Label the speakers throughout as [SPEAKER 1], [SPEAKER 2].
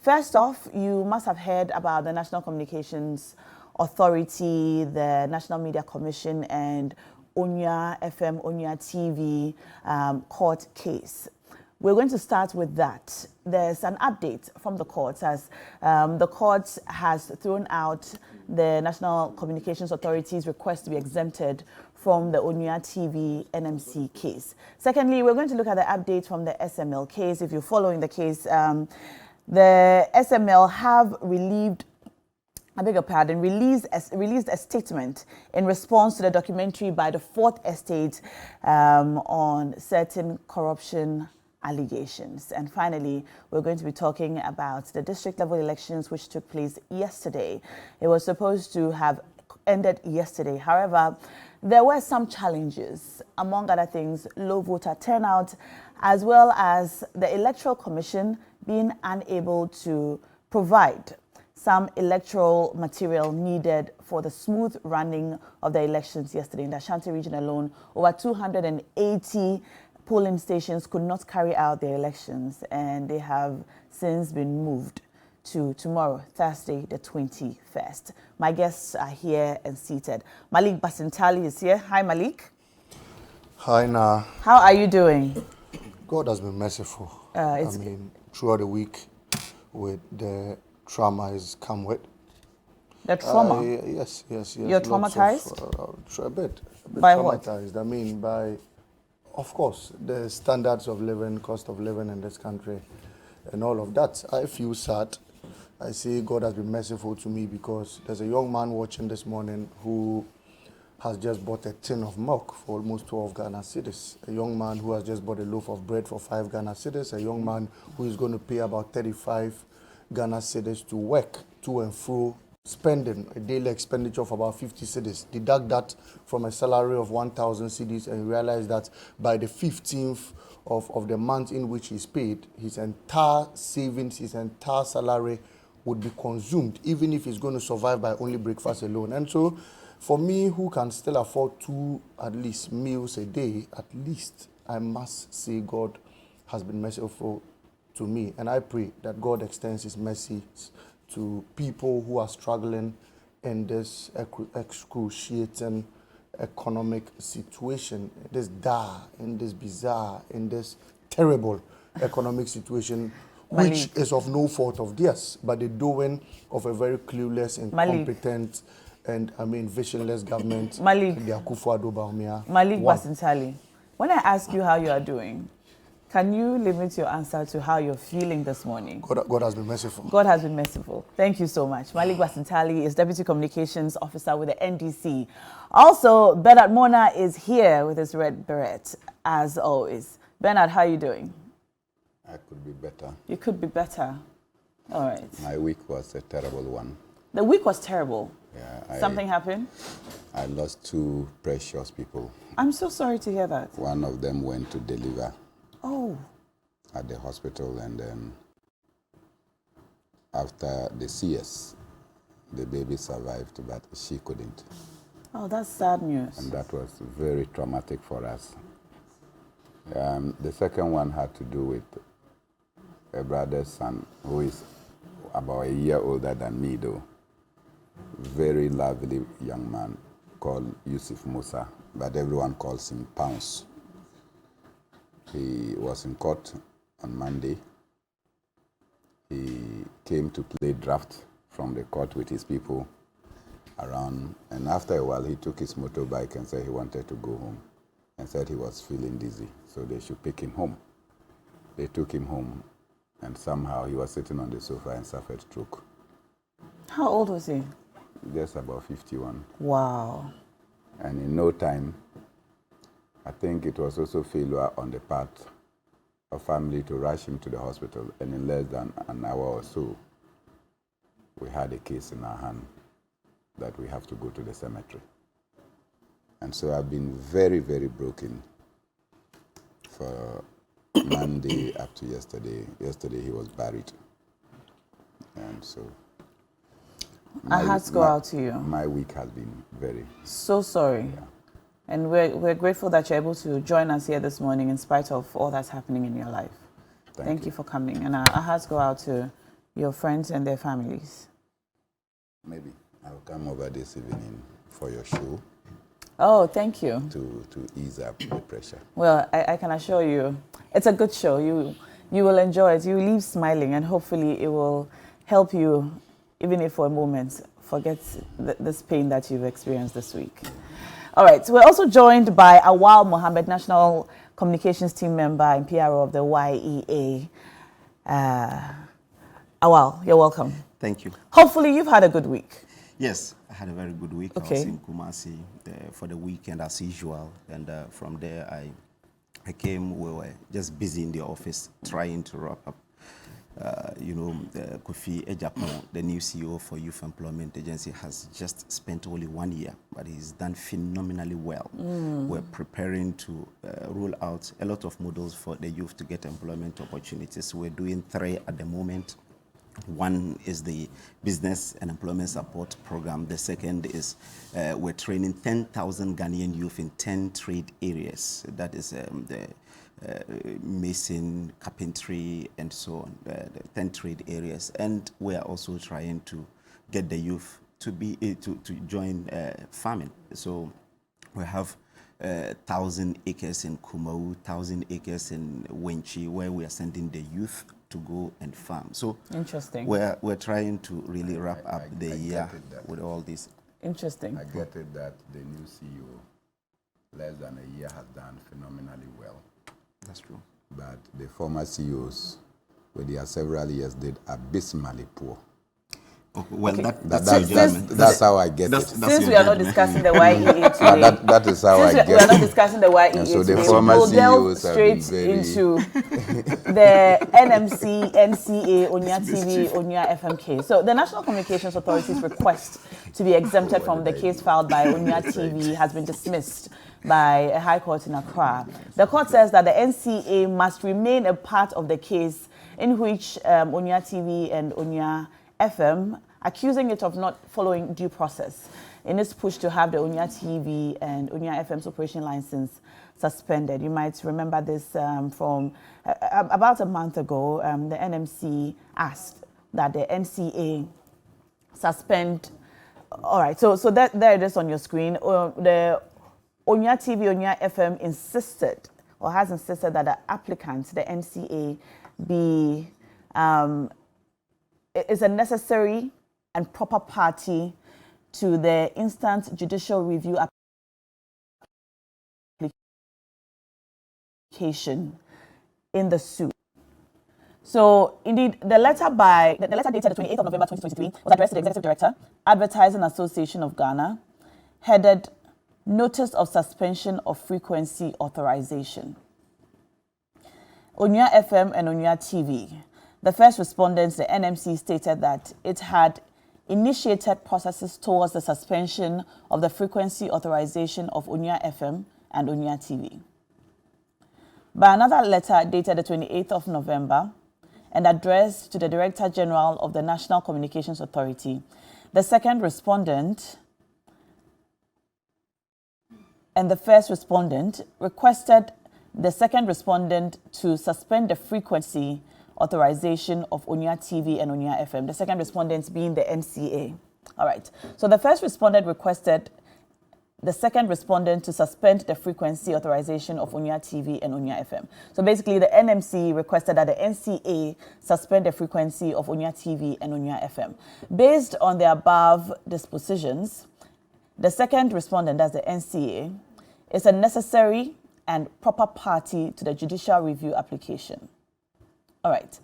[SPEAKER 1] First off, you must have heard about the National Communications Authority, the National Media Commission, and Onya FM, Onya TV court case. We're going to start with that. There's an update from the courts as the court has thrown out the National Communications Authority's request to be exempted from the Onya TV NMC case. Secondly, we're going to look at the update from the SML case. If you're following the case, the SML have released a statement in response to the documentary by the Fourth Estate on certain corruption allegations. And finally, we're going to be talking about the district level elections which took place yesterday. It was supposed to have ended yesterday. However, there were some challenges, among other things, low voter turnout, as well as the Electoral Commission being unable to provide some electoral material needed for the smooth running of the elections yesterday. In the Ashanti region alone, over 280 polling stations could not carry out their elections, and they have since been moved to tomorrow, Thursday, the 21st. My guests are here and seated. Malik Basintali is here. Hi, Malik.
[SPEAKER 2] Hi, Na.
[SPEAKER 1] How are you doing?
[SPEAKER 2] God has been merciful. Throughout the week, with the trauma has come with.
[SPEAKER 1] The trauma?
[SPEAKER 2] Yes.
[SPEAKER 1] You're traumatized?
[SPEAKER 2] A bit
[SPEAKER 1] by
[SPEAKER 2] traumatized.
[SPEAKER 1] What?
[SPEAKER 2] By, of course, the standards of living, cost of living in this country, and all of that. I feel sad. I say God has been merciful to me because there's a young man watching this morning who has just bought a tin of milk for almost 12 Ghana cedis. A young man who has just bought a loaf of bread for 5 Ghana cedis. A young man who is going to pay about 35 Ghana cedis to work to and fro, spending a daily expenditure of about 50 cedis. Deduct that from a salary of 1,000 cedis and realize that by the 15th of the month in which he's paid, his entire savings, his entire salary would be consumed, even if he's going to survive by only breakfast alone. And so, for me, who can still afford 2 at least meals a day, at least, I must say God has been merciful to me. And I pray that God extends his mercy to people who are struggling in this excruciating economic situation, this in this bizarre, in this terrible economic situation, which is of no fault of theirs, but the doing of a very clueless, incompetent, and visionless government.
[SPEAKER 1] Malik Basintali, when I ask you how you are doing, can you limit your answer to how you're feeling this morning?
[SPEAKER 2] God has been merciful.
[SPEAKER 1] God has been merciful. Thank you so much. Malik Basintali is Deputy Communications Officer with the NDC. Also, Bernard Mona is here with his red beret, as always. Bernard, how are you doing?
[SPEAKER 3] I could be better.
[SPEAKER 1] You could be better. All right.
[SPEAKER 3] My week was a terrible one.
[SPEAKER 1] The week was terrible?
[SPEAKER 3] Yeah.
[SPEAKER 1] Something happened?
[SPEAKER 3] I lost 2 precious people.
[SPEAKER 1] I'm so sorry to hear that.
[SPEAKER 3] One of them went to deliver.
[SPEAKER 1] Oh.
[SPEAKER 3] At the hospital, and then after the CS, the baby survived, but she couldn't.
[SPEAKER 1] Oh, that's sad news.
[SPEAKER 3] And that was very traumatic for us. The second one had to do with a brother's son who is about a year older than me, though. Very lovely young man called Yusuf Musa, but everyone calls him Pounce. He was in court on Monday. He came to play draft from the court with his people around, and after a while he took his motorbike and said he wanted to go home and said he was feeling dizzy, so they should pick him home. They took him home, and somehow he was sitting on the sofa and suffered stroke.
[SPEAKER 1] How old was he?
[SPEAKER 3] Just about 51.
[SPEAKER 1] Wow.
[SPEAKER 3] And in no time, I think it was also failure on the part of family to rush him to the hospital, and in less than an hour or so, we had a case in our hand that we have to go to the cemetery. And so I've been very, very broken for Monday up to yesterday. Yesterday he was buried. And so
[SPEAKER 1] our hearts go out to you.
[SPEAKER 3] My week has been very...
[SPEAKER 1] So sorry.
[SPEAKER 3] Yeah.
[SPEAKER 1] And we're grateful that you're able to join us here this morning in spite of all that's happening in your life. Thank you for coming. And our hearts go out to your friends and their families?
[SPEAKER 3] Maybe I'll come over this evening for your show.
[SPEAKER 1] Oh, thank you.
[SPEAKER 3] To ease up the pressure.
[SPEAKER 1] Well, I can assure you, it's a good show. You will enjoy it. You leave smiling, and hopefully it will help you, even if for a moment, forget this pain that you've experienced this week. All right, so we're also joined by Awal Mohammed, National Communications Team Member and PRO of the YEA. Awal, you're welcome.
[SPEAKER 4] Thank you.
[SPEAKER 1] Hopefully you've had a good week.
[SPEAKER 4] Yes, I had a very good week.
[SPEAKER 1] Okay.
[SPEAKER 4] I was in Kumasi for the weekend as usual, and from there I came. We were just busy in the office trying to wrap up. Kofi Ejapon, the new CEO for Youth Employment Agency, has just spent only 1 year, but he's done phenomenally well. We're preparing to roll out a lot of models for the youth to get employment opportunities. We're doing 3 at the moment. One is the Business and Employment Support Program. The second is we're training 10,000 Ghanaian youth in 10 trade areas. That is the mason, carpentry, and so on, the 10 trade areas. And we are also trying to get the youth to join farming. So we have 1,000 acres in Kumau, 1,000 acres in Wenchi, where we are sending the youth to go and farm. So
[SPEAKER 1] interesting.
[SPEAKER 4] We're trying to really wrap up the year with all this.
[SPEAKER 1] Interesting.
[SPEAKER 3] I get it that the new CEO, less than a year, has done phenomenally well.
[SPEAKER 4] That's true.
[SPEAKER 3] But the former CEOs, with their several years, did abysmally poor.
[SPEAKER 4] Well,
[SPEAKER 1] okay.
[SPEAKER 3] That's how I get it.
[SPEAKER 1] Since we are not discussing the YEA today,
[SPEAKER 3] that is how I get it.
[SPEAKER 1] We are not discussing the YEA
[SPEAKER 3] so
[SPEAKER 1] today,
[SPEAKER 3] the former
[SPEAKER 1] we'll delve
[SPEAKER 3] CEOs have
[SPEAKER 1] straight
[SPEAKER 3] been very
[SPEAKER 1] into the NMC, NCA, Onya TV, Onya FM case. So the National Communications Authority's request to be exempted from the case filed by Onya TV has been dismissed by a high court in Accra. The court says that the NCA must remain a part of the case in which Onya TV and Onya FM, accusing it of not following due process in its push to have the Onya TV and Onya FM's operation license suspended. You might remember this from about a month ago. The NMC asked that the NCA suspend. All right, so that there it is on your screen. The Onya TV, Onya FM insisted or has insisted that the applicant, the NCA, be is a necessary and proper party to the instant judicial review application in the suit. So, indeed, the letter dated the 28th of November 2023 was addressed to the Executive Director, Advertising Association of Ghana, headed Notice of Suspension of Frequency Authorization. Onya FM and Onya TV. The first respondents, the NMC, stated that it had initiated processes towards the suspension of the frequency authorization of Onya FM and Onya TV. By another letter dated the 28th of November and addressed to the Director General of the National Communications Authority, the second respondent and the first respondent requested the second respondent to suspend the frequency authorization of Onya TV and Onya FM, the second respondent being the NCA. All right. So the first respondent requested the second respondent to suspend the frequency authorization of Onya TV and Onya FM. So basically, the NMC requested that the NCA suspend the frequency of Onya TV and Onya FM. Based on the above dispositions, the second respondent, that's the NCA, is a necessary and proper party to the judicial review application. All right.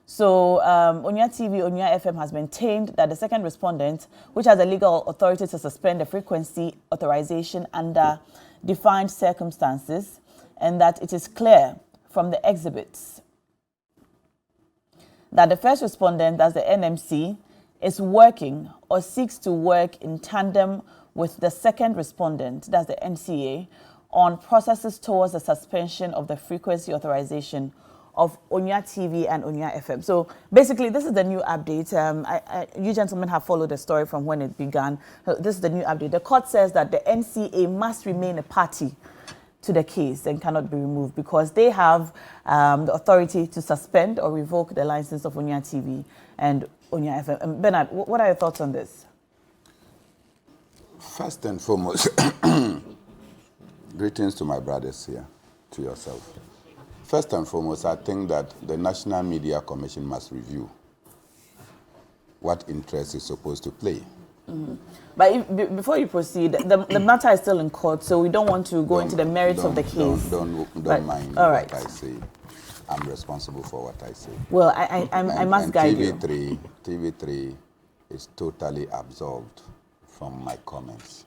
[SPEAKER 1] So Onya TV, Onya FM has maintained that the second respondent, which has a legal authority to suspend the frequency authorization under defined circumstances, and that it is clear from the exhibits that the first respondent, that's the NMC, is working or seeks to work in tandem with the second respondent, that's the NCA, on processes towards the suspension of the frequency authorization of Onya TV and Onya FM. So basically, this is the new update. You gentlemen have followed the story from when it began. This is the new update. The court says that the NCA must remain a party to the case and cannot be removed because they have the authority to suspend or revoke the license of Onya TV and Onya FM. Bernard, what are your thoughts on this?
[SPEAKER 3] First and foremost, greetings to my brothers here, to yourself. First and foremost, I think that the National Media Commission must review what interest is supposed to play.
[SPEAKER 1] Mm-hmm. But before you proceed, the matter is still in court, so we don't want to go into the merits of the case.
[SPEAKER 3] Don't mind
[SPEAKER 1] all right.
[SPEAKER 3] What I say. I'm responsible for what I say.
[SPEAKER 1] Well, I must guide you.
[SPEAKER 3] TV3 is totally absolved from my comments.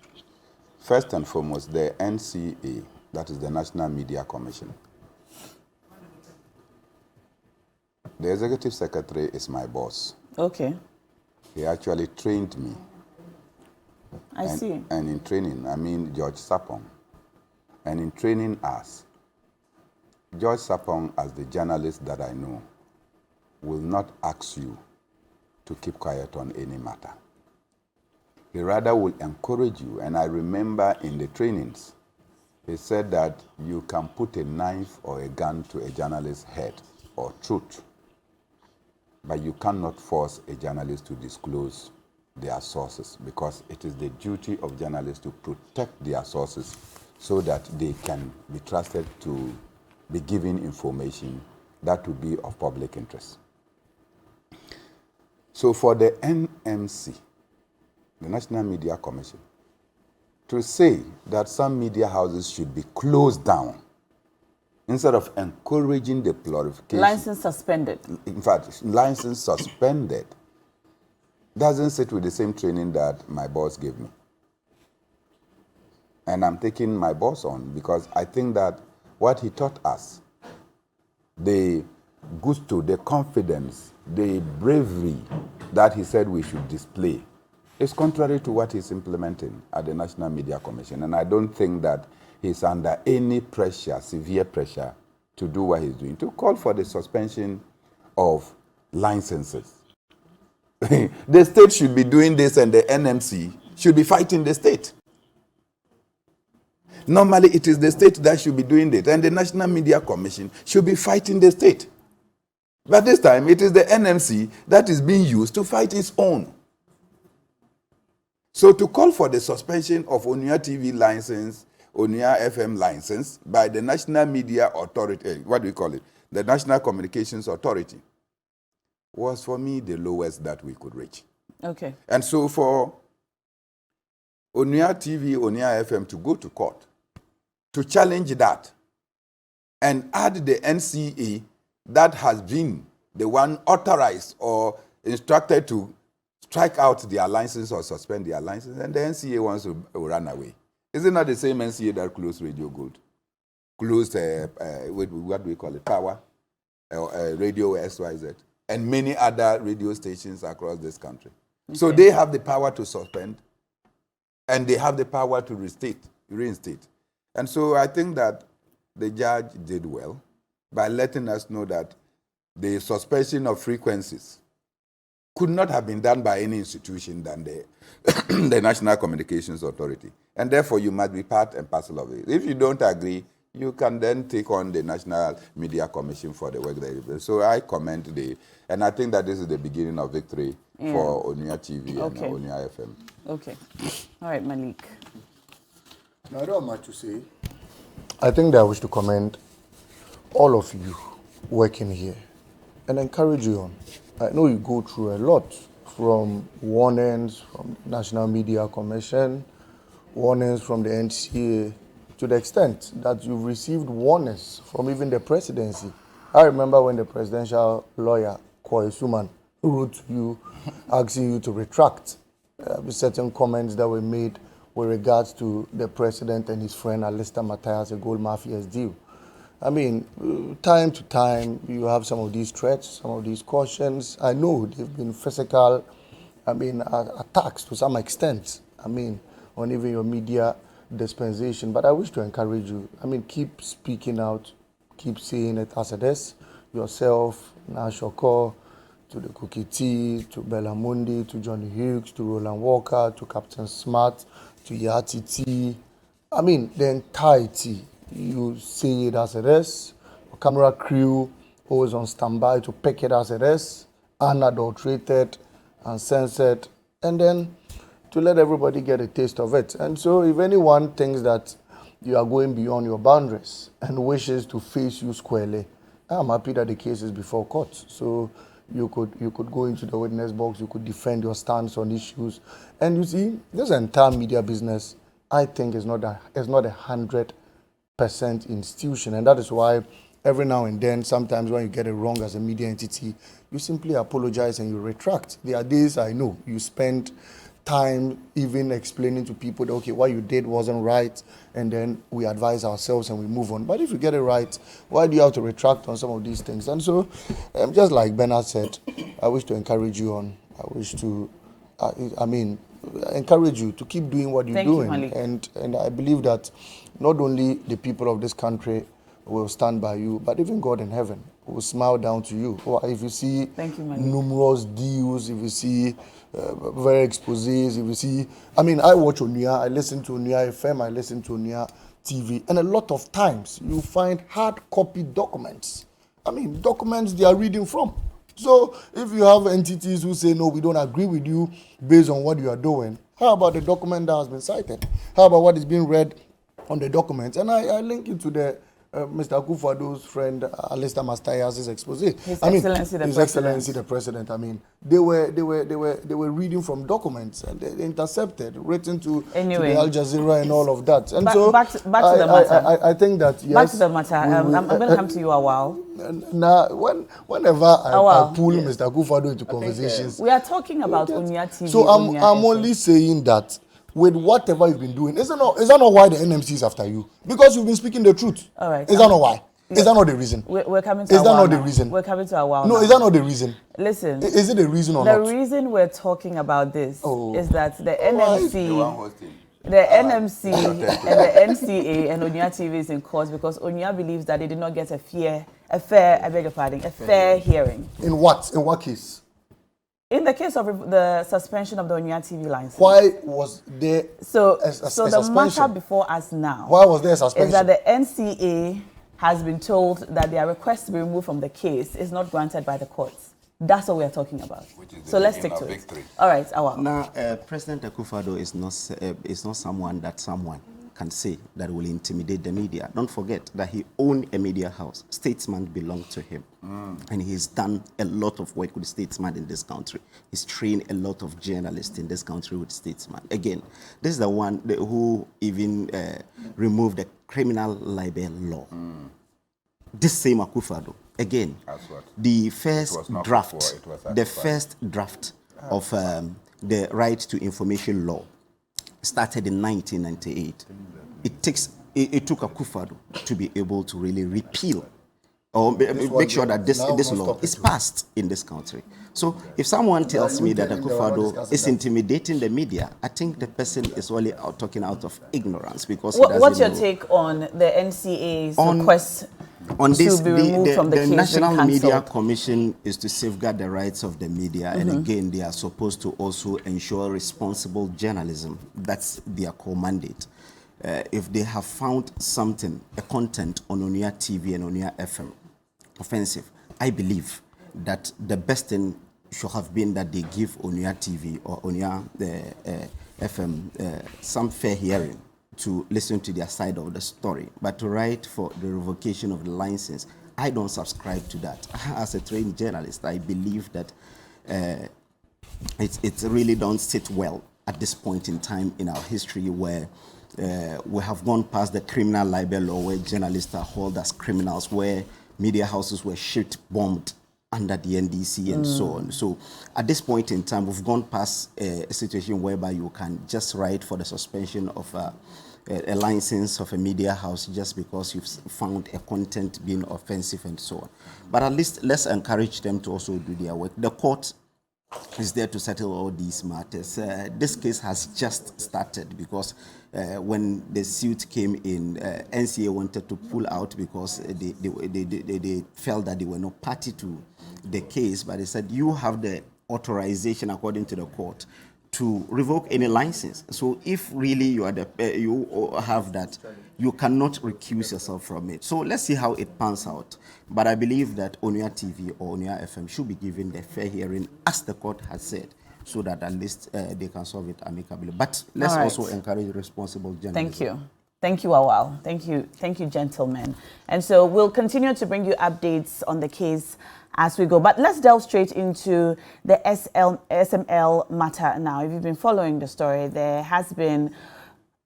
[SPEAKER 3] First and foremost, the NCA, that is the National Media Commission. The executive secretary is my boss.
[SPEAKER 1] Okay.
[SPEAKER 3] He actually trained me.
[SPEAKER 1] I see.
[SPEAKER 3] And in training, I mean George Sapong. And in training us, George Sapong, as the journalist that I know, will not ask you to keep quiet on any matter. He rather will encourage you. And I remember in the trainings, he said that you can put a knife or a gun to a journalist's head or throat, but you cannot force a journalist to disclose their sources, because it is the duty of journalists to protect their sources so that they can be trusted to be given information that will be of public interest. So for the NMC, the National Media Commission, to say that some media houses should be closed down instead of encouraging the glorification.
[SPEAKER 1] License suspended.
[SPEAKER 3] In fact, license suspended doesn't sit with the same training that my boss gave me. And I'm taking my boss on because I think that what he taught us, the gusto, the confidence, the bravery that he said we should display, is contrary to what he's implementing at the National Media Commission. And I don't think that he's under any pressure, severe pressure, to do what he's doing, to call for the suspension of licenses. The state should be doing this and the NMC should be fighting the state. Normally, it is the state that should be doing it, and the National Media Commission should be fighting the state. But this time, it is the NMC that is being used to fight its own. So to call for the suspension of Onya TV license, Onya FM license by the National Media Authority, what do we call it? The National Communications Authority, was for me the lowest that we could reach.
[SPEAKER 1] Okay.
[SPEAKER 3] And so for Onya TV, Onya FM to go to court, to challenge that, and add the NCA that has been the one authorized or instructed to strike out their license or suspend their license, and the NCA wants to run away. Is it not the same NCA that closed Radio Gold? Closed, what do we call it, Power, Radio XYZ, and many other radio stations across this country. Okay. So they have the power to suspend, and they have the power to reinstate. And so I think that the judge did well by letting us know that the suspension of frequencies could not have been done by any institution than the National Communications Authority. And therefore, you must be part and parcel of it. If you don't agree, you can then take on the National Media Commission for the work that you do. So I commend and I think that this is the beginning of victory for Onya TV and Onya FM. Okay.
[SPEAKER 1] All right, Malik.
[SPEAKER 2] No, I don't have much to say. I think that I wish to commend all of you working here and encourage you on. I know you go through a lot, from warnings from the National Media Commission, warnings from the NCA, to the extent that you've received warnings from even the presidency. I remember when the presidential lawyer, Kwai Suman, wrote to you asking you to retract certain comments that were made with regards to the president and his friend Alistair Matthias, a gold mafia's deal. I mean, time to time, you have some of these threats, some of these cautions. I know they've been physical, attacks to some extent, on even your media dispensation. But I wish to encourage you. Keep speaking out, keep saying it as it is. Yourself, Nashoko, to the Cookie T, to Bellamundi, to Johnny Hughes, to Roland Walker, to Captain Smart, to Yati T. The entirety. You say it as it is. Your camera crew always on standby to pick it as it is. unadulterated, uncensored, and then to let everybody get a taste of it. And so if anyone thinks that you are going beyond your boundaries and wishes to face you squarely, I'm happy that the case is before court. So you could go into the witness box, you could defend your stance on issues. And you see, this entire media business, I think, is not a 100% institution. And that is why every now and then, sometimes when you get it wrong as a media entity, you simply apologize and you retract. There are days, I know, you spend time even explaining to people that, okay, what you did wasn't right, and then we advise ourselves and we move on. But if you get it right, why do you have to retract on some of these things? And so, just like Bernard said, I wish to encourage you on. I wish to, encourage you to keep doing what you're doing.
[SPEAKER 1] Thank you,
[SPEAKER 2] Malik. And I believe that not only the people of this country will stand by you, but even God in heaven will smile down to you. Or if you see numerous deals, if you see very exposés, if you see, I watch Onia, I listen to Onia FM, I listen to Onia TV, and a lot of times you find hard copy documents. Documents they are reading from. So if you have entities who say, no, we don't agree with you based on what you are doing, how about the document that has been cited? How about what is being read on the documents? And I link it to the Mr. Akufo-Addo's friend Alistair Mastayas' expose.
[SPEAKER 1] His Excellency
[SPEAKER 2] the President. They were reading from documents and they intercepted, written to the Al Jazeera and all of that. And so
[SPEAKER 1] back to the matter.
[SPEAKER 2] I think that yes.
[SPEAKER 1] Back to the matter. I'm going to come to you a while.
[SPEAKER 2] Now, whenever I pull Mr. Akufo-Addo into conversations,
[SPEAKER 1] we are talking about Onia TV.
[SPEAKER 2] So I'm only saying that, with whatever you've been doing, is that not why the NMC is after you? Because you've been speaking the truth.
[SPEAKER 1] All right.
[SPEAKER 2] Is that not why? Is that not the reason?
[SPEAKER 1] We're coming to
[SPEAKER 2] Is
[SPEAKER 1] a
[SPEAKER 2] that
[SPEAKER 1] while
[SPEAKER 2] not the
[SPEAKER 1] now.
[SPEAKER 2] reason?
[SPEAKER 1] We're coming to a while
[SPEAKER 2] No,
[SPEAKER 1] now.
[SPEAKER 2] is that not the reason?
[SPEAKER 1] Listen.
[SPEAKER 2] Is it the reason or
[SPEAKER 1] the
[SPEAKER 2] not?
[SPEAKER 1] The reason we're talking about this is that the NMC, the NMC and the NCA and Onia TV is in court because Onia believes that they did not get a fair hearing.
[SPEAKER 2] In what? In what case?
[SPEAKER 1] In the case of the suspension of the Onia TV license.
[SPEAKER 2] Why was there a
[SPEAKER 1] the
[SPEAKER 2] suspension?
[SPEAKER 1] matter before us now.
[SPEAKER 2] Why was there a suspension?
[SPEAKER 1] Is that the NCA has been told that their request to be removed from the case is not granted by the courts. That's what we are talking about. So let's stick to it. All right, Awa.
[SPEAKER 4] Now, President Akufo-Addo is not someone that someone can say that will intimidate the media. Don't forget that he owned a media house. Statesman belonged to him. And he's done a lot of work with Statesman in this country. He's trained a lot of journalists in this country with Statesman. Again, this is the one who even removed the criminal libel law. This same Akufo-Addo, again, the first draft of the Right to Information Law started in 1998. It took Akufo-Addo to be able to really repeal or make sure that this law is passed in this country. So if someone tells me that Akufo-Addo is intimidating the media, I think the person is only talking out of ignorance because
[SPEAKER 1] what's your take on the NCA's request
[SPEAKER 4] on this?
[SPEAKER 1] To be removed from the
[SPEAKER 4] National Media Commission is to safeguard the rights of the media, and again, they are supposed to also ensure responsible journalism. That's their core mandate. If they have found something, a content on Onia TV and Onia FM offensive, I believe that the best thing should have been that they give Onia TV or Onia FM some fair hearing to listen to their side of the story. But to write for the revocation of the license, I don't subscribe to that. As a trained journalist, I believe that it really don't sit well at this point in time in our history where we have gone past the criminal libel law where journalists are held as criminals, where media houses were shit-bombed under the NDC and so on. So at this point in time, we've gone past a situation whereby you can just write for the suspension of a license of a media house just because you've found a content being offensive and so on. But at least let's encourage them to also do their work. The court is there to settle all these matters. This case has just started because when the suit came in, NCA wanted to pull out because they felt that they were not party to the case, but they said, you have the authorization according to the court to revoke any license. So if really you are you have that, you cannot recuse yourself from it. So let's see how it pans out. But I believe that Onua TV or Onua FM should be given the fair hearing, as the court has said, so that at least they can solve it amicably. But let's also encourage responsible journalism.
[SPEAKER 1] Thank you. Thank you, Awal. Thank you, gentlemen. And so we'll continue to bring you updates on the case as we go. But let's delve straight into the SML matter now. If you've been following the story, there has been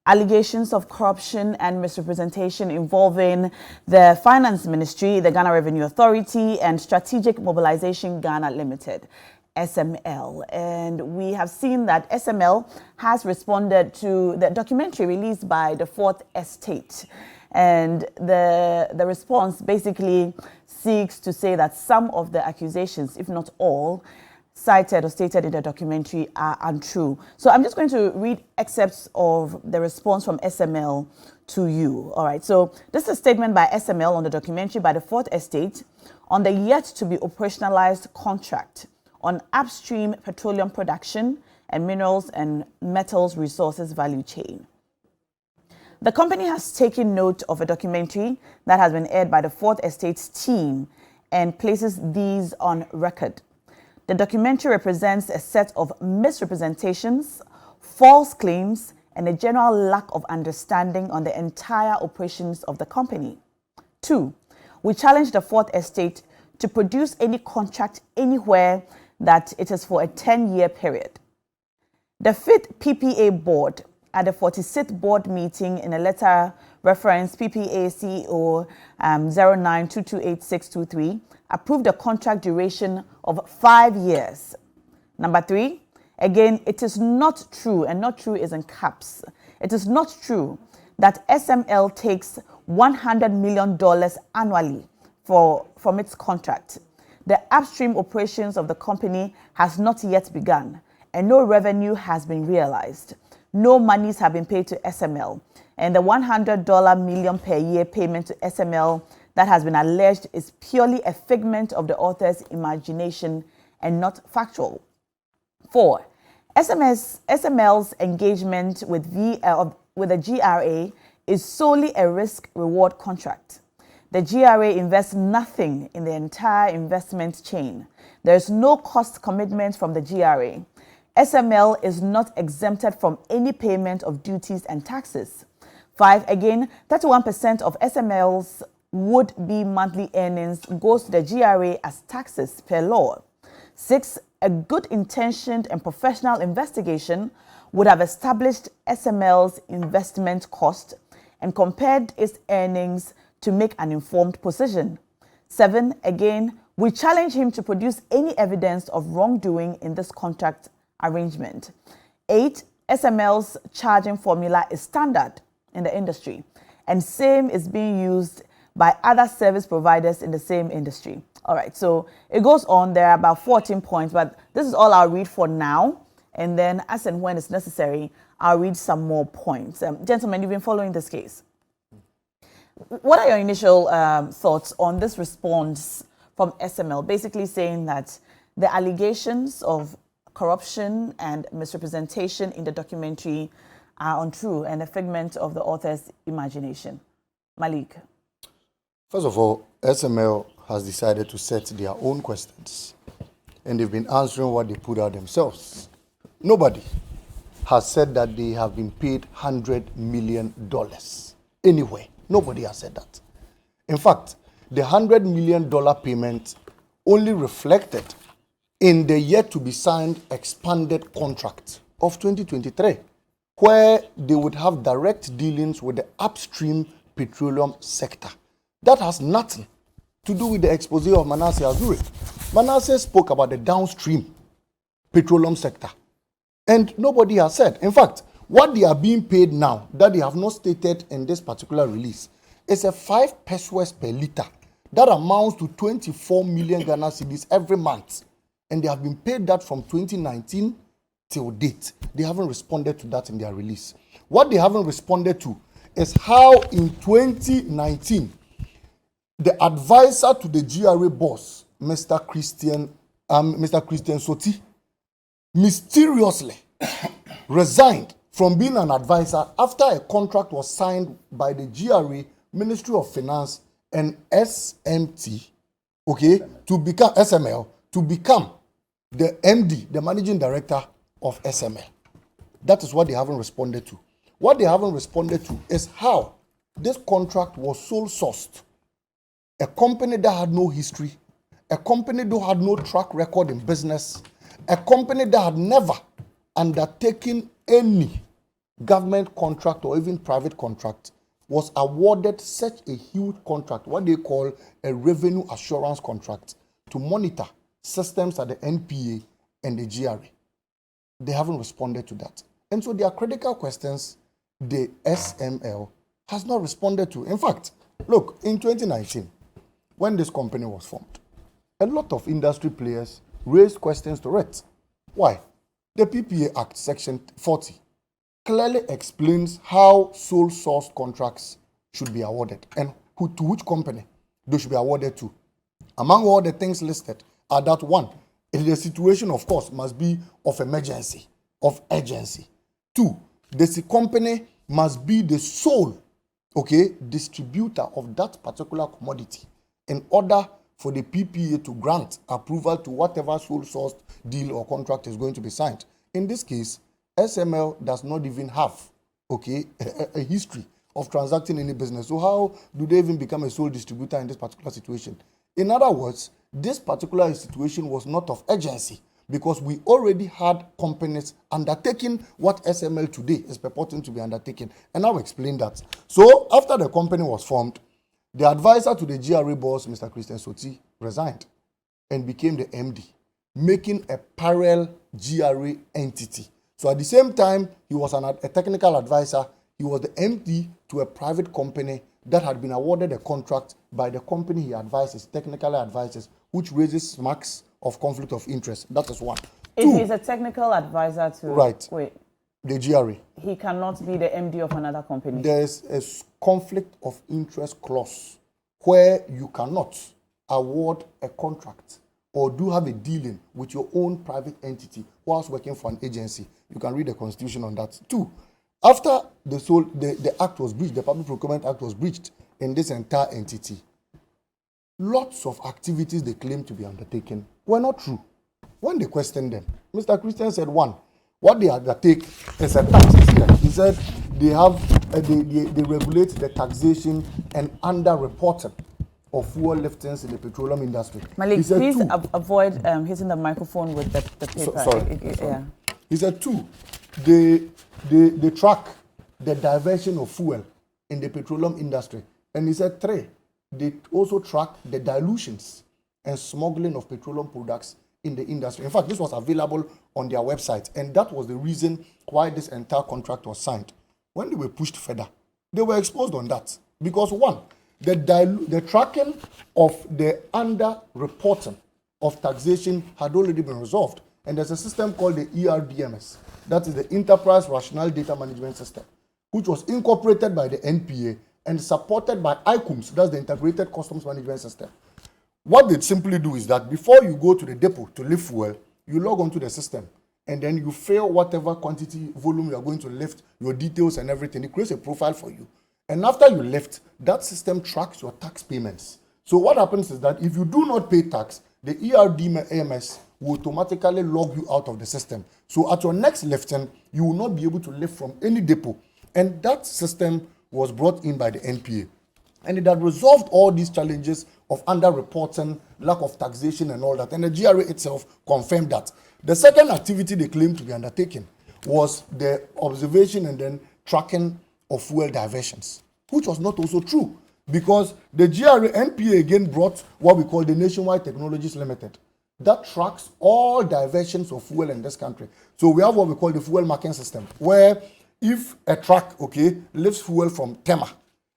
[SPEAKER 1] allegations of corruption and misrepresentation involving the Finance Ministry, the Ghana Revenue Authority, and Strategic Mobilization Ghana Limited, SML. And we have seen that SML has responded to the documentary released by the Fourth Estate. And the response basically seeks to say that some of the accusations, if not all, cited or stated in the documentary are untrue. So I'm just going to read excerpts of the response from SML to you. All right. So this is a statement by SML on the documentary by the Fourth Estate on the yet to be operationalized contract on upstream petroleum production and minerals and metals resources value chain. The company has taken note of a documentary that has been aired by the Fourth Estate's team and places these on record. The documentary represents a set of misrepresentations, false claims, and a general lack of understanding on the entire operations of the company. 2, we challenge the Fourth Estate to produce any contract anywhere that it is for a 10-year period. The 5th PPA board at the 46th board meeting in a letter reference PPA CEO 09228623 approved a contract duration of 5 years. Number 3, again, it is not true, and not true is in caps. It is not true that SML takes $100 million annually from its contract. The upstream operations of the company has not yet begun, and no revenue has been realized. No monies have been paid to SML, and the $100 million per year payment to SML that has been alleged is purely a figment of the author's imagination and not factual. 4, SML's engagement with the GRA is solely a risk-reward contract. The GRA invests nothing in the entire investment chain. There is no cost commitment from the GRA. SML is not exempted from any payment of duties and taxes. 5, again, 31% of SML's would-be monthly earnings goes to the GRA as taxes per law. 6, a good-intentioned and professional investigation would have established SML's investment cost and compared its earnings to make an informed position. 7, again, we challenge him to produce any evidence of wrongdoing in this contract arrangement. 8, SML's charging formula is standard in the industry, and same is being used by other service providers in the same industry. All right, so it goes on. There are about 14 points, but this is all I'll read for now. And then as and when it's necessary, I'll read some more points. Gentlemen, you've been following this case. What are your initial thoughts on this response from SML, basically saying that the allegations of corruption and misrepresentation in the documentary are untrue and a figment of the author's imagination? Malik.
[SPEAKER 2] First of all, SML has decided to set their own questions, and they've been answering what they put out themselves. Nobody has said that they have been paid $100 million anywhere. Nobody has said that. In fact, the $100 million payment only reflected in the yet to be signed expanded contract of 2023, where they would have direct dealings with the upstream petroleum sector. That has nothing to do with the expose of Manasseh Azuri. Manasseh spoke about the downstream petroleum sector, and nobody has said. In fact, what they are being paid now, that they have not stated in this particular release, is a 5 pesos per liter. That amounts to 24 million Ghana cedis every month. And they have been paid that from 2019 till date. They haven't responded to that in their release. What they haven't responded to is how in 2019, the advisor to the GRA boss, Mr. Christian Soti, mysteriously resigned from being an advisor after a contract was signed by the GRA, Ministry of Finance, and SMT, okay, to become SML, to become the MD, the managing director of SML. That is what they haven't responded to. What they haven't responded to is how this contract was sole sourced. A company that had no history, a company that had no track record in business, a company that had never undertaken any government contract or even private contract, was awarded such a huge contract, what they call a revenue assurance contract, to monitor systems at the NPA and the GRA. They haven't responded to that. And so there are critical questions the SML has not responded to. In fact, look, in 2019, when this company was formed, a lot of industry players raised questions to it. Why? The PPA Act, Section 40, clearly explains how sole source contracts should be awarded and to which company they should be awarded to. Among all the things listed are that one, the situation, of course, must be of emergency, of urgency. Two, the company must be the sole, okay, distributor of that particular commodity in order for the PPA to grant approval to whatever sole source deal or contract is going to be signed. In this case, SML does not even have, okay, a history of transacting any business. So how do they even become a sole distributor in this particular situation? In other words, this particular situation was not of urgency because we already had companies undertaking what SML today is purporting to be undertaking. And I'll explain that. So after the company was formed, the advisor to the GRA boss, Mr. Christian Soti, resigned and became the MD, making a parallel GRA entity. So at the same time, he was a technical advisor. He was the MD to a private company that had been awarded a contract by the company he advises, technically advises, which raises marks of conflict of interest. That is one.
[SPEAKER 1] If he's a technical advisor to...
[SPEAKER 2] Right.
[SPEAKER 1] Wait.
[SPEAKER 2] The GRA.
[SPEAKER 1] He cannot be the MD of another company.
[SPEAKER 2] There is a conflict of interest clause where you cannot award a contract or do have a dealing with your own private entity whilst working for an agency. You can read the Constitution on that. Two, after the act was breached, the Public Procurement Act was breached in this entire entity, lots of activities they claimed to be undertaken were not true. When they questioned them, Mr. Christian said, one, what they undertake is a tax system. He said they have they regulate the taxation and under-reporting of fuel liftings in the petroleum industry.
[SPEAKER 1] Malik, please avoid hitting the microphone with the paper.
[SPEAKER 2] Sorry.
[SPEAKER 1] Yeah.
[SPEAKER 2] He said two, they track the diversion of fuel in the petroleum industry. And he said three, they also track the dilutions and smuggling of petroleum products in the industry. In fact, this was available on their website, and that was the reason why this entire contract was signed. When they were pushed further, they were exposed on that. Because one, the tracking of the under-reporting of taxation had already been resolved. And there's a system called the ERDMS, that is the Enterprise Rational Data Management System, which was incorporated by the NPA and supported by ICUMS, that's the Integrated Customs Management System. What they simply do is that before you go to the depot to lift fuel, you log onto the system and then you fill whatever quantity, volume you are going to lift, your details and everything. It creates a profile for you. And after you lift, that system tracks your tax payments. So what happens is that if you do not pay tax, the ERDMS will automatically log you out of the system. So at your next lifting, you will not be able to lift from any depot. And that system was brought in by the NPA. And it had resolved all these challenges of under-reporting, lack of taxation and all that. And the GRA itself confirmed that. The second activity they claimed to be undertaking was the observation and then tracking of fuel diversions, which was not also true because the GRA NPA again brought what we call the Nationwide Technologies Limited that tracks all diversions of fuel in this country. So we have what we call the fuel marking system, where if a truck, okay, lifts fuel from Tema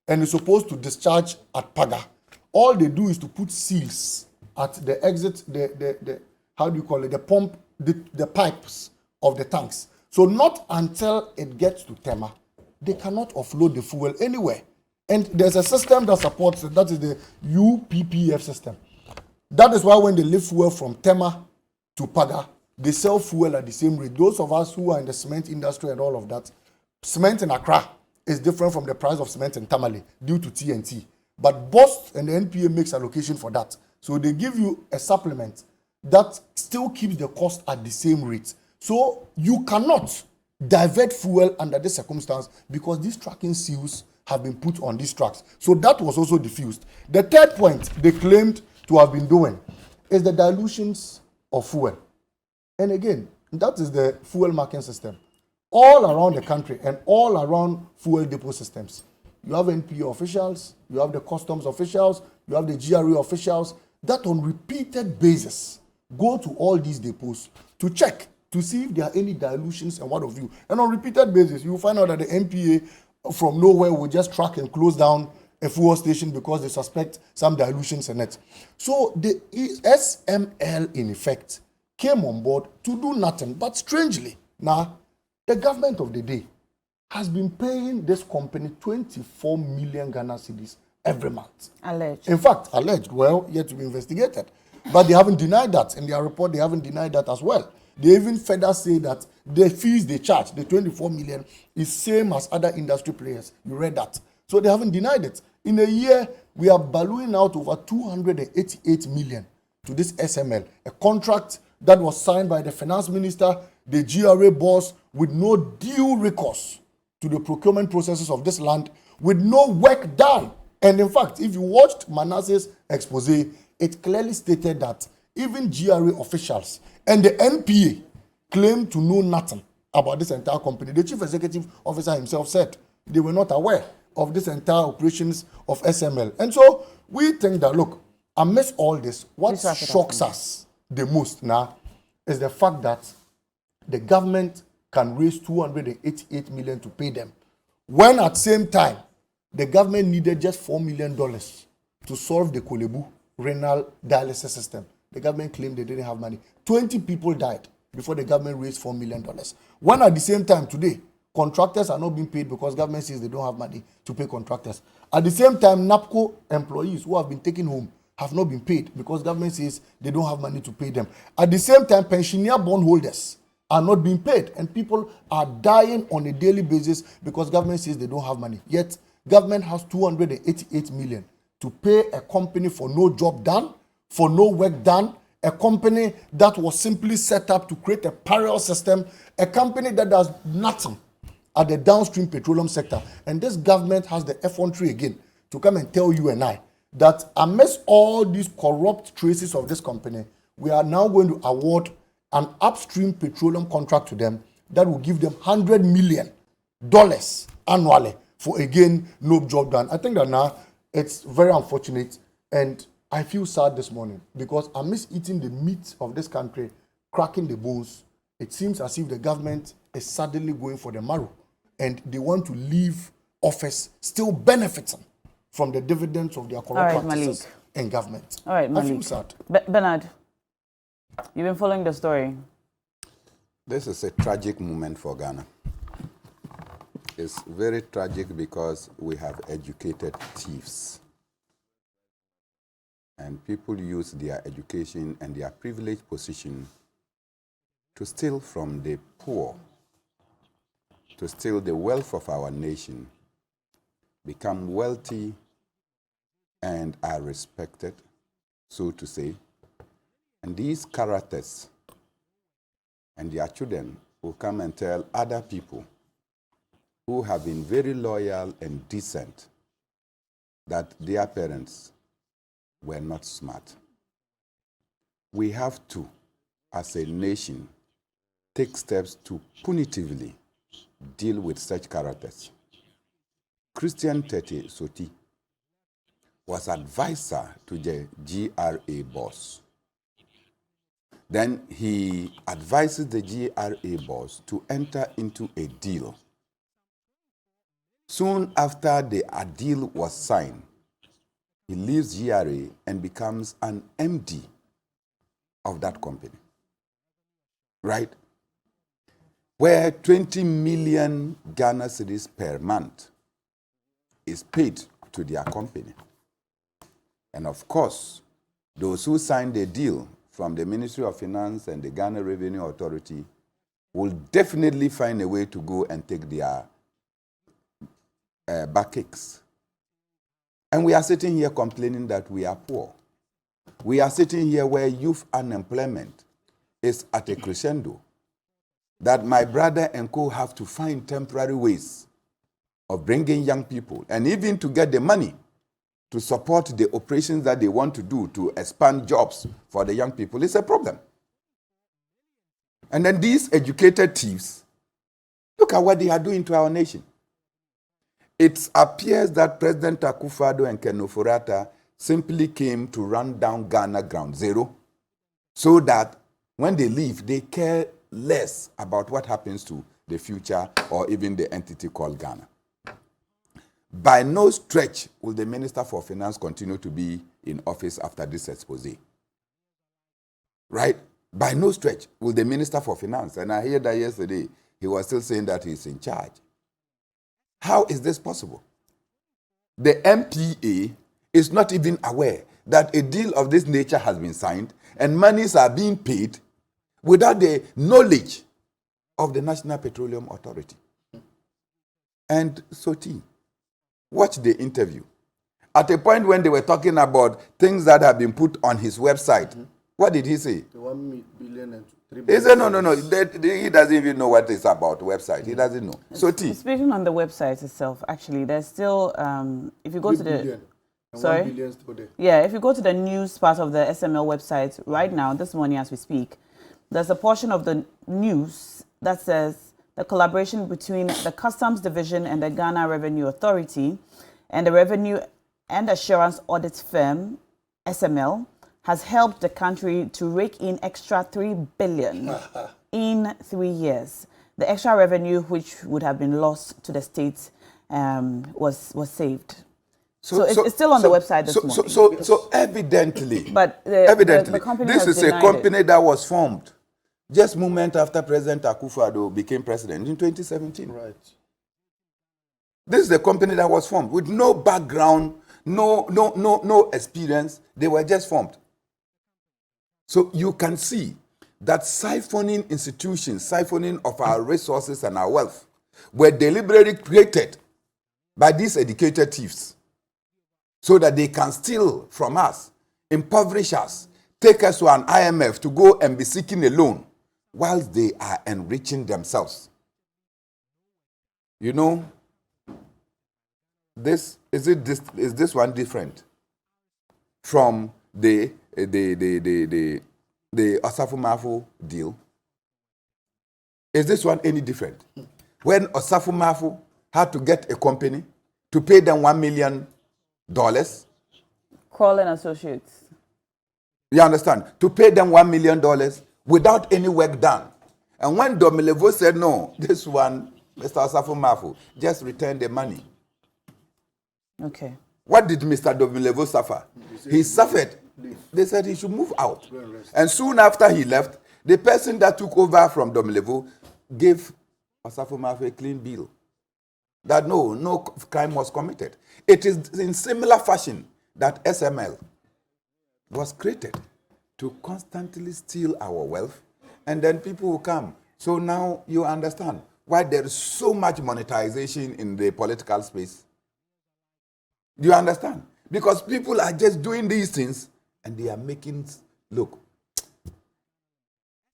[SPEAKER 2] and is supposed to discharge at Paga, all they do is to put seals at the exit, the how do you call it, the pump, the pipes of the tanks. So not until it gets to Tema, they cannot offload the fuel anywhere. And there's a system that supports it, that is the UPPF system. That is why when they lift fuel from Tema to Paga, they sell fuel at the same rate. Those of us who are in the cement industry and all of that, cement in Accra is different from the price of cement in Tamale due to TNT. But BOST and the NPA makes allocation for that. So they give you a supplement that still keeps the cost at the same rate. So you cannot divert fuel under this circumstance because these tracking seals have been put on these trucks. So that was also diffused. The third point they claimed to have been doing is the dilutions of fuel. And again, that is the fuel marking system. All around the country and all around fuel depot systems. You have NPA officials, you have the customs officials, you have the GRA officials that on repeated basis go to all these depots to check to see if there are any dilutions and what have you. And on repeated basis, you find out that the NPA from nowhere will just track and close down a fuel station because they suspect some dilutions in it. So the SML, in effect, came on board to do nothing. But strangely, now, the government of the day has been paying this company 24 million Ghana cedis every month.
[SPEAKER 1] Alleged.
[SPEAKER 2] In fact, alleged, well, yet to be investigated. But they haven't denied that. In their report, they haven't denied that as well. They even further say that the fees they charge, the 24 million, is same as other industry players. You read that. So they haven't denied it. In a year, we are ballooning out over 288 million to this SML, a contract that was signed by the finance minister, the GRA boss, with no due recourse to the procurement processes of this land, with no work done. And in fact, if you watched Manasseh's expose, it clearly stated that even GRA officials and the NPA claim to know nothing about this entire company. The chief executive officer himself said they were not aware of this entire operations of SML. And so we think that, look, amidst all this, what shocks us the most now is the fact that the government can raise 288 million to pay them, when at the same time, the government needed just $4 million to solve the Kolebu renal dialysis system. The government claimed they didn't have money. 20 people died before the government raised $4 million. When at the same time today, contractors are not being paid because government says they don't have money to pay contractors. At the same time, NAPCO employees who have been taken home have not been paid because government says they don't have money to pay them. At the same time, pensioner bondholders are not being paid and people are dying on a daily basis because government says they don't have money. Yet, government has 288 million to pay a company for no job done, for no work done, a company that was simply set up to create a parallel system, a company that does nothing at the downstream petroleum sector. And this government has the effrontery again to come and tell you and I that amidst all these corrupt traces of this company, we are now going to award an upstream petroleum contract to them that will give them $100 million annually for, again, no job done. I think that now it's very unfortunate, and I feel sad this morning because amidst eating the meat of this country, cracking the bones, it seems as if the government is suddenly going for the marrow and they want to leave office still benefiting from the dividends of their corrupt practices in government.
[SPEAKER 1] All right, Malik.
[SPEAKER 2] I feel sad.
[SPEAKER 1] Bernard, you've been following the story.
[SPEAKER 3] This is a tragic moment for Ghana. It's very tragic because we have educated thieves. And people use their education and their privileged position to steal from the poor, to steal the wealth of our nation, become wealthy and are respected, so to say. And these characters and their children will come and tell other people who have been very loyal and decent that their parents were not smart. We have to, as a nation, take steps to punitively deal with such characters. Christian Tete Soti was advisor to the GRA boss. Then he advises the GRA boss to enter into a deal. Soon after the deal was signed, he leaves GRA and becomes an MD of that company. Right? Where 20 million Ghana cedis per month is paid to their company. And of course, those who signed the deal from the Ministry of Finance and the Ghana Revenue Authority will definitely find a way to go and take their backaches. And we are sitting here complaining that we are poor. We are sitting here where youth unemployment is at a crescendo, that my brother and co have to find temporary ways of bringing young people and even to get the money to support the operations that they want to do to expand jobs for the young people is a problem. And then these educated thieves, look at what they are doing to our nation. It appears that President Akufo-Addo and Ken Ofori-Atta simply came to run down Ghana ground zero so that when they leave, they care less about what happens to the future or even the entity called Ghana. By no stretch will the Minister for Finance continue to be in office after this expose. Right? By no stretch will the Minister for Finance, and I heard that yesterday, he was still saying that he's in charge. How is this possible? The MPA is not even aware that a deal of this nature has been signed and monies are being paid without the knowledge of the National Petroleum Authority. And Soti, watch the interview. At a point when they were talking about things that have been put on his website, what did he say?
[SPEAKER 2] The 1 billion and 3
[SPEAKER 3] He
[SPEAKER 2] billion.
[SPEAKER 3] said, no. He doesn't even know what it's about, website. He doesn't know. Soti.
[SPEAKER 1] Speaking on the website itself, actually, there's still, if you go to the...
[SPEAKER 2] Billion. And
[SPEAKER 1] Sorry?
[SPEAKER 2] 1 billion still there.
[SPEAKER 1] Yeah, if you go to the news part of the SML website right now, this morning as we speak, there's a portion of the news that says the collaboration between the Customs Division and the Ghana Revenue Authority and the Revenue and Assurance Audit firm, SML, has helped the country to rake in extra 3 billion in 3 years. The extra revenue, which would have been lost to the state, was saved. So it's still on the website this morning.
[SPEAKER 3] So evidently,
[SPEAKER 1] But
[SPEAKER 3] evidently,
[SPEAKER 1] the company
[SPEAKER 3] this
[SPEAKER 1] has
[SPEAKER 3] is a
[SPEAKER 1] denied
[SPEAKER 3] company
[SPEAKER 1] it.
[SPEAKER 3] that was formed just moment after President Akufo-Addo became president in 2017.
[SPEAKER 2] Right.
[SPEAKER 3] This is the company that was formed with no background, no experience. They were just formed. So you can see that siphoning institutions, siphoning of our resources and our wealth were deliberately created by these educated thieves so that they can steal from us, impoverish us, take us to an IMF to go and be seeking a loan whilst they are enriching themselves. You know, is this one different from the Osafo Mafo deal? Is this one any different? When Osafo Mafo had to get a company to pay them $1 million,
[SPEAKER 1] Kroll and Associates.
[SPEAKER 3] you understand? To pay them $1 million without any work done. And when Domilevo said, no, this one, Mr. Osafo Mafo, just return the money.
[SPEAKER 1] Okay.
[SPEAKER 3] What did Mr. Domilevo suffer? He suffered. They said he should move out. And soon after he left, the person that took over from Domilevo gave Osafo Mafo a clean bill. That no crime was committed. It is in similar fashion that SML was created to constantly steal our wealth, and then people will come. So now you understand why there is so much monetization in the political space. Do you understand? Because people are just doing these things and they are making, look,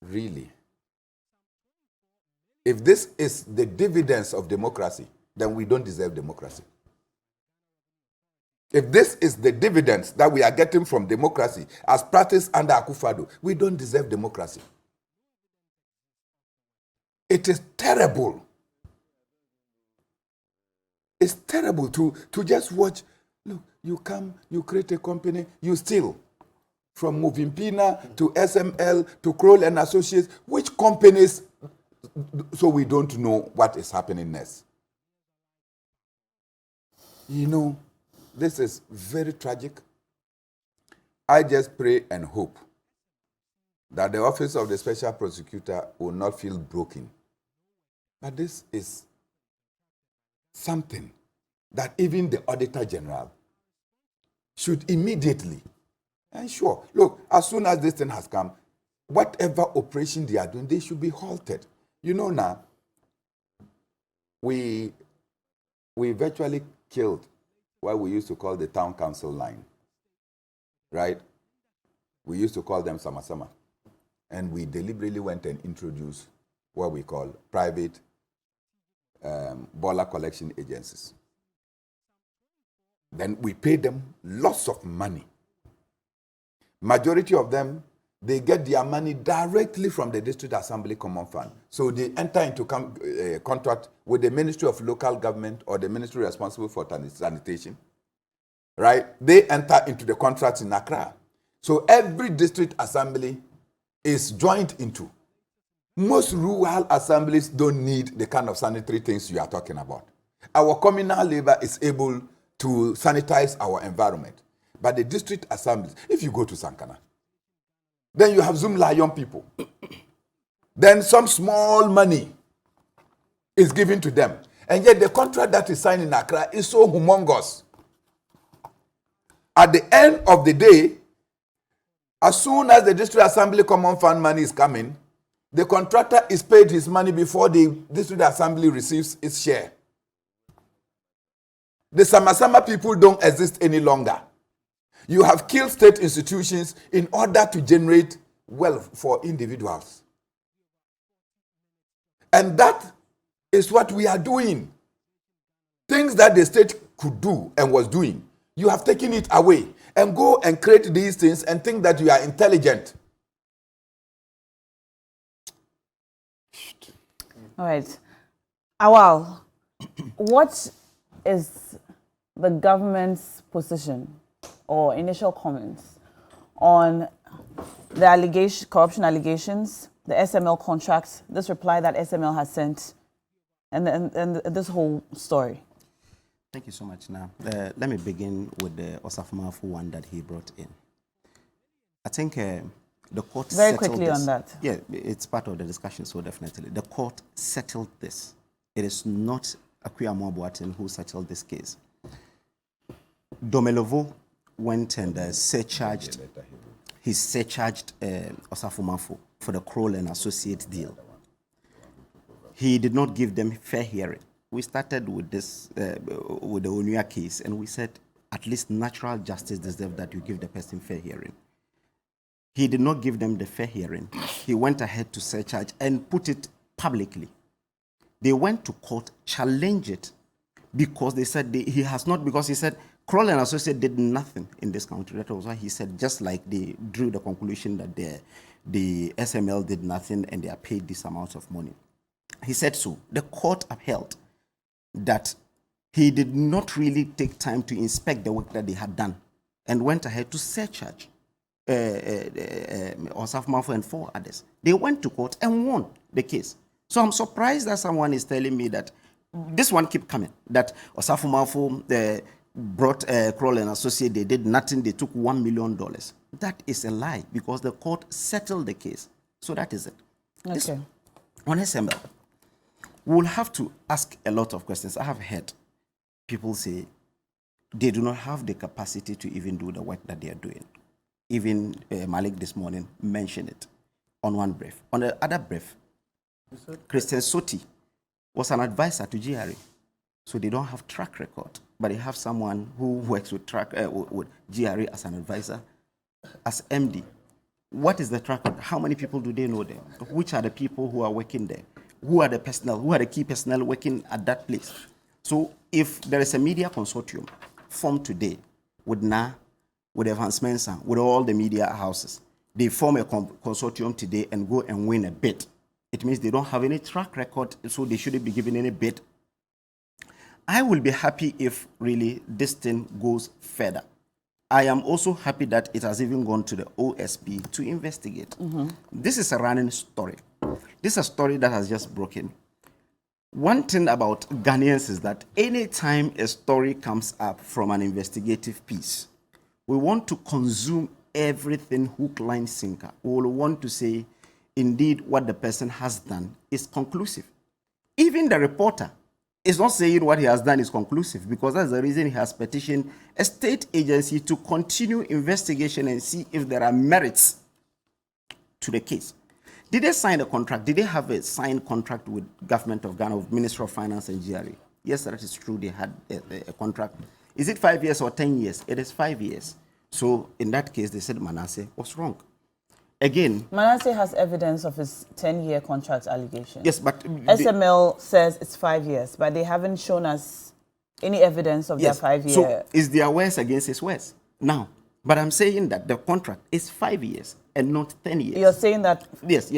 [SPEAKER 3] really, if this is the dividends of democracy, then we don't deserve democracy. If this is the dividends that we are getting from democracy as practiced under Akufo-Addo, we don't deserve democracy. It is terrible. It's terrible to just watch. Look, you come, you create a company, you steal. From Movimpina to SML to Kroll and Associates. Which companies, so we don't know what is happening next? You know, this is very tragic. I just pray and hope that the office of the special prosecutor will not feel broken. But this is something that even the Auditor General should immediately, and sure, look, as soon as this thing has come, whatever operation they are doing, they should be halted. You know now, we virtually killed what we used to call the town council line, right? We used to call them sama-sama. And we deliberately went and introduced what we call private baller collection agencies. Then we paid them lots of money. Majority of them, they get their money directly from the District Assembly Common Fund. So they enter into contract with the Ministry of Local Government or the ministry responsible for sanitation, right? They enter into the contracts in Accra. So every district assembly is joined into. Most rural assemblies don't need the kind of sanitary things you are talking about. Our communal labor is able to sanitize our environment. But the district assemblies, if you go to Sankana, then you have Zoom Lion people. Then some small money is given to them. And yet the contract that is signed in Accra is so humongous. At the end of the day, as soon as the District Assembly Common Fund money is coming, the contractor is paid his money before the District Assembly receives its share. The Sama-Sama people don't exist any longer. You have killed state institutions in order to generate wealth for individuals. And that is what we are doing. Things that the state could do and was doing, you have taken it away and go and create these things and think that you are intelligent.
[SPEAKER 1] All right. Awal, what is the government's position or initial comments on the corruption allegations, the SML contracts, this reply that SML has sent, and this whole story?
[SPEAKER 4] Thank you so much. Now, let me begin with the Osafumafu one that he brought in. I think the court
[SPEAKER 1] very
[SPEAKER 4] settled
[SPEAKER 1] quickly
[SPEAKER 4] this.
[SPEAKER 1] on that.
[SPEAKER 4] Yeah, it's part of the discussion, so definitely. The court settled this. It is not Akuyamo Boateng who settled this case. Domelovo went and surcharged Osafumafu for the Kroll and Associate deal. He did not give them fair hearing. We started with this, with the Onuya case, and we said at least natural justice deserves that you give the person fair hearing. He did not give them the fair hearing. He went ahead to surcharge and put it publicly. They went to court, challenged it, because they said he has not, because he said Kroll and Associate did nothing in this country. That was why he said, just like they drew the conclusion that the SML did nothing and they are paid this amount of money. He said so. The court upheld that he did not really take time to inspect the work that they had done and went ahead to surcharge Osafumafu and 4 others. They went to court and won the case. So I'm surprised that someone is telling me that this one keep coming, that Osafumafu brought Kroll and Associate, they did nothing, they took $1 million. That is a lie, because the court settled the case. So that is it.
[SPEAKER 1] Okay.
[SPEAKER 4] This, on SML, we'll have to ask a lot of questions. I have heard people say they do not have the capacity to even do the work that they are doing. Even Malik this morning mentioned it on one brief. On the other brief, Christian Soti was an advisor to GRA. So they don't have track record, but they have someone who works with GRA as an advisor, as MD. What is the track record? How many people do they know there? Which are the people who are working there? Who are the personnel? Who are the key personnel working at that place? So if there is a media consortium formed today with NA, with Evans Mensah, with all the media houses, they form a consortium today and go and win a bid. It means they don't have any track record, so they shouldn't be given any bid. I will be happy if really this thing goes further. I am also happy that it has even gone to the OSP to investigate. This is a running story. This is a story that has just broken. One thing about Ghanaians is that anytime a story comes up from an investigative piece, we want to consume everything hook, line, sinker. We will want to say, indeed, what the person has done is conclusive. Even the reporter it's not saying what he has done is conclusive, because that's the reason he has petitioned a state agency to continue investigation and see if there are merits to the case. Did they sign a contract? Did they have a signed contract with Government of Ghana, with Ministry of Finance and GRA? Yes, that is true. They had a contract. Is it 5 years or 10 years? It is 5 years. So in that case, they said Manasseh was wrong. Again,
[SPEAKER 1] Manasseh has evidence of his 10-year contract allegation.
[SPEAKER 4] yes, but
[SPEAKER 1] SML says it's 5 years, but they haven't shown us any evidence of
[SPEAKER 4] yes,
[SPEAKER 1] their 5 year.
[SPEAKER 4] so is their words against his words now? But I'm saying that the contract is 5 years and not 10 years.
[SPEAKER 1] You're saying that
[SPEAKER 4] yes.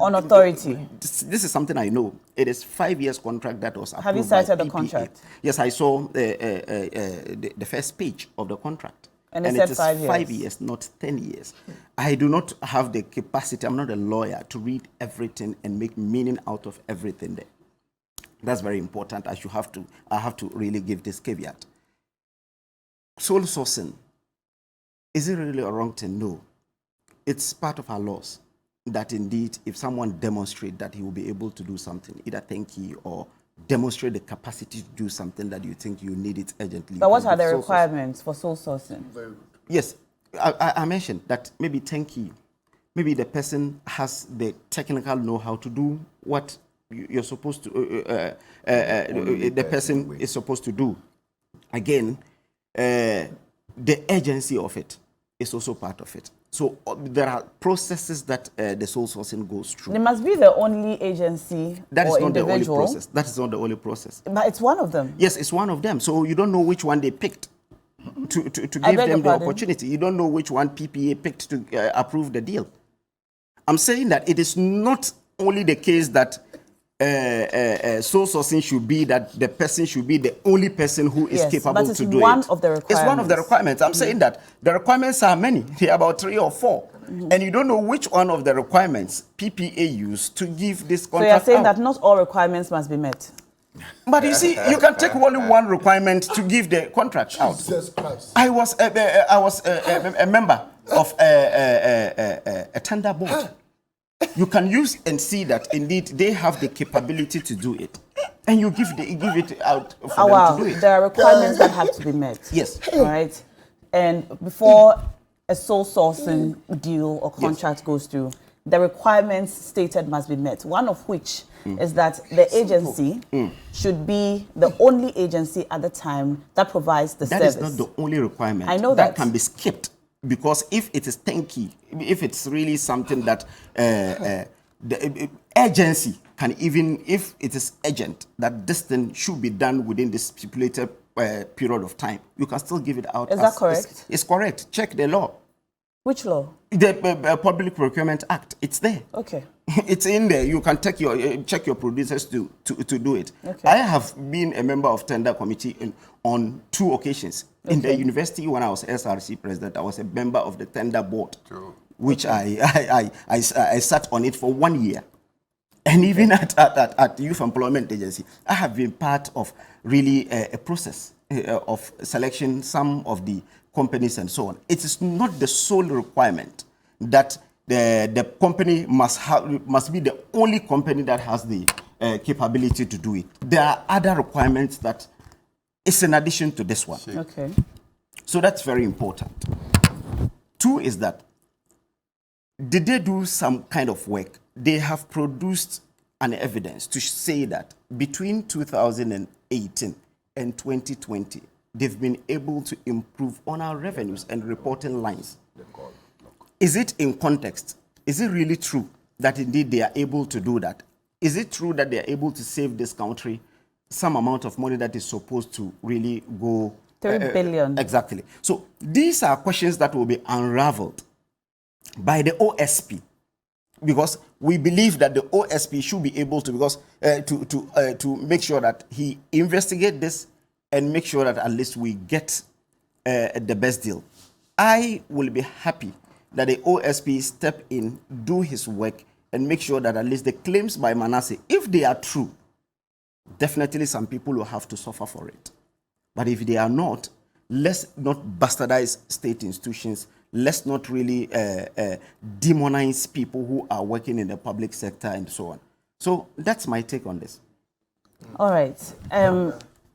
[SPEAKER 1] on authority.
[SPEAKER 4] This is something I know. It is 5 years contract that was approved.
[SPEAKER 1] Have you cited
[SPEAKER 4] by
[SPEAKER 1] the
[SPEAKER 4] PPA.
[SPEAKER 1] contract?
[SPEAKER 4] Yes, I saw the first page of the contract.
[SPEAKER 1] And it said
[SPEAKER 4] is
[SPEAKER 1] 5 years.
[SPEAKER 4] 5 years, not 10 years. I do not have the capacity, I'm not a lawyer, to read everything and make meaning out of everything there. That's very important. I have to really give this caveat. Sole sourcing, is it really a wrong thing? No. It's part of our laws that indeed, if someone demonstrates that he will be able to do something, either thank you or demonstrate the capacity to do something that you think you need it urgently.
[SPEAKER 1] But what are the requirements for sole sourcing?
[SPEAKER 2] Very good.
[SPEAKER 4] Yes, I mentioned that maybe thank you. Maybe the person has the technical know-how to do what you're supposed to, the person is supposed to do. Again, the urgency of it is also part of it. So there are processes that the sole sourcing goes through.
[SPEAKER 1] It must be the only agency
[SPEAKER 4] That is
[SPEAKER 1] or
[SPEAKER 4] not the only
[SPEAKER 1] individual.
[SPEAKER 4] process. That is not the only process.
[SPEAKER 1] But it's one of them.
[SPEAKER 4] Yes, it's one of them. So you don't know which one they picked to give
[SPEAKER 1] beg
[SPEAKER 4] them
[SPEAKER 1] your
[SPEAKER 4] the
[SPEAKER 1] pardon?
[SPEAKER 4] opportunity. You don't know which one PPA picked to approve the deal. I'm saying that it is not only the case that sole sourcing should be that the person should be the only person who is
[SPEAKER 1] Yes,
[SPEAKER 4] capable
[SPEAKER 1] but it's
[SPEAKER 4] to do
[SPEAKER 1] one
[SPEAKER 4] it.
[SPEAKER 1] of the
[SPEAKER 4] It's one of the requirements. I'm saying that the requirements are many. There are about 3 or 4. And you don't know which one of the requirements PPA used to give this
[SPEAKER 1] So
[SPEAKER 4] contract
[SPEAKER 1] you're saying
[SPEAKER 4] out.
[SPEAKER 1] that not all requirements must be met.
[SPEAKER 4] But you see, you can take only one requirement to give the contract out.
[SPEAKER 2] Jesus Christ.
[SPEAKER 4] I was a member of a tender board. You can use and see that indeed they have the capability to do it, and you give it out for them
[SPEAKER 1] Wow,
[SPEAKER 4] to do it.
[SPEAKER 1] there are requirements that have to be met.
[SPEAKER 4] Yes.
[SPEAKER 1] All right. And before a sole sourcing deal or contract goes through, the requirements stated must be met. One of which is that the agency should be the only agency at the time that provides the
[SPEAKER 4] That
[SPEAKER 1] service.
[SPEAKER 4] is not the only requirement.
[SPEAKER 1] I know that.
[SPEAKER 4] That can be skipped, because if it is tanky, if it's really something that the agency can, even if it is urgent, that this thing should be done within the stipulated period of time, you can still give it out.
[SPEAKER 1] Is that correct?
[SPEAKER 4] It's correct. Check the law.
[SPEAKER 1] Which law?
[SPEAKER 4] The Public Procurement Act. It's there.
[SPEAKER 1] Okay.
[SPEAKER 4] It's in there. You can check your producers to do it.
[SPEAKER 1] Okay.
[SPEAKER 4] I have been a member of tender committee on 2 occasions. In the university, when I was SRC president, I was a member of the tender board, which I sat on it for 1 year. And even at Youth Employment Agency, I have been part of really a process of selection some of the companies and so on. It is not the sole requirement that the company must be the only company that has the capability to do it. There are other requirements that is in addition to this one.
[SPEAKER 1] Okay.
[SPEAKER 4] So that's very important. 2 is that, did they do some kind of work? They have produced an evidence to say that between 2018 and 2020, they've been able to improve on our revenues and reporting lines. Is it in context? Is it really true that indeed they are able to do that? Is it true that they are able to save this country some amount of money that is supposed to really go
[SPEAKER 1] 3 billion.
[SPEAKER 4] Exactly. So these are questions that will be unraveled by the OSP, because we believe that the OSP should be able to, because to make sure that he investigate this and make sure that at least we get the best deal. I will be happy that the OSP step in, do his work, and make sure that at least the claims by Manasseh, if they are true, definitely some people will have to suffer for it. But if they are not, let's not bastardize state institutions. Let's not really demonize people who are working in the public sector and so on. So that's my take on this.
[SPEAKER 1] All right.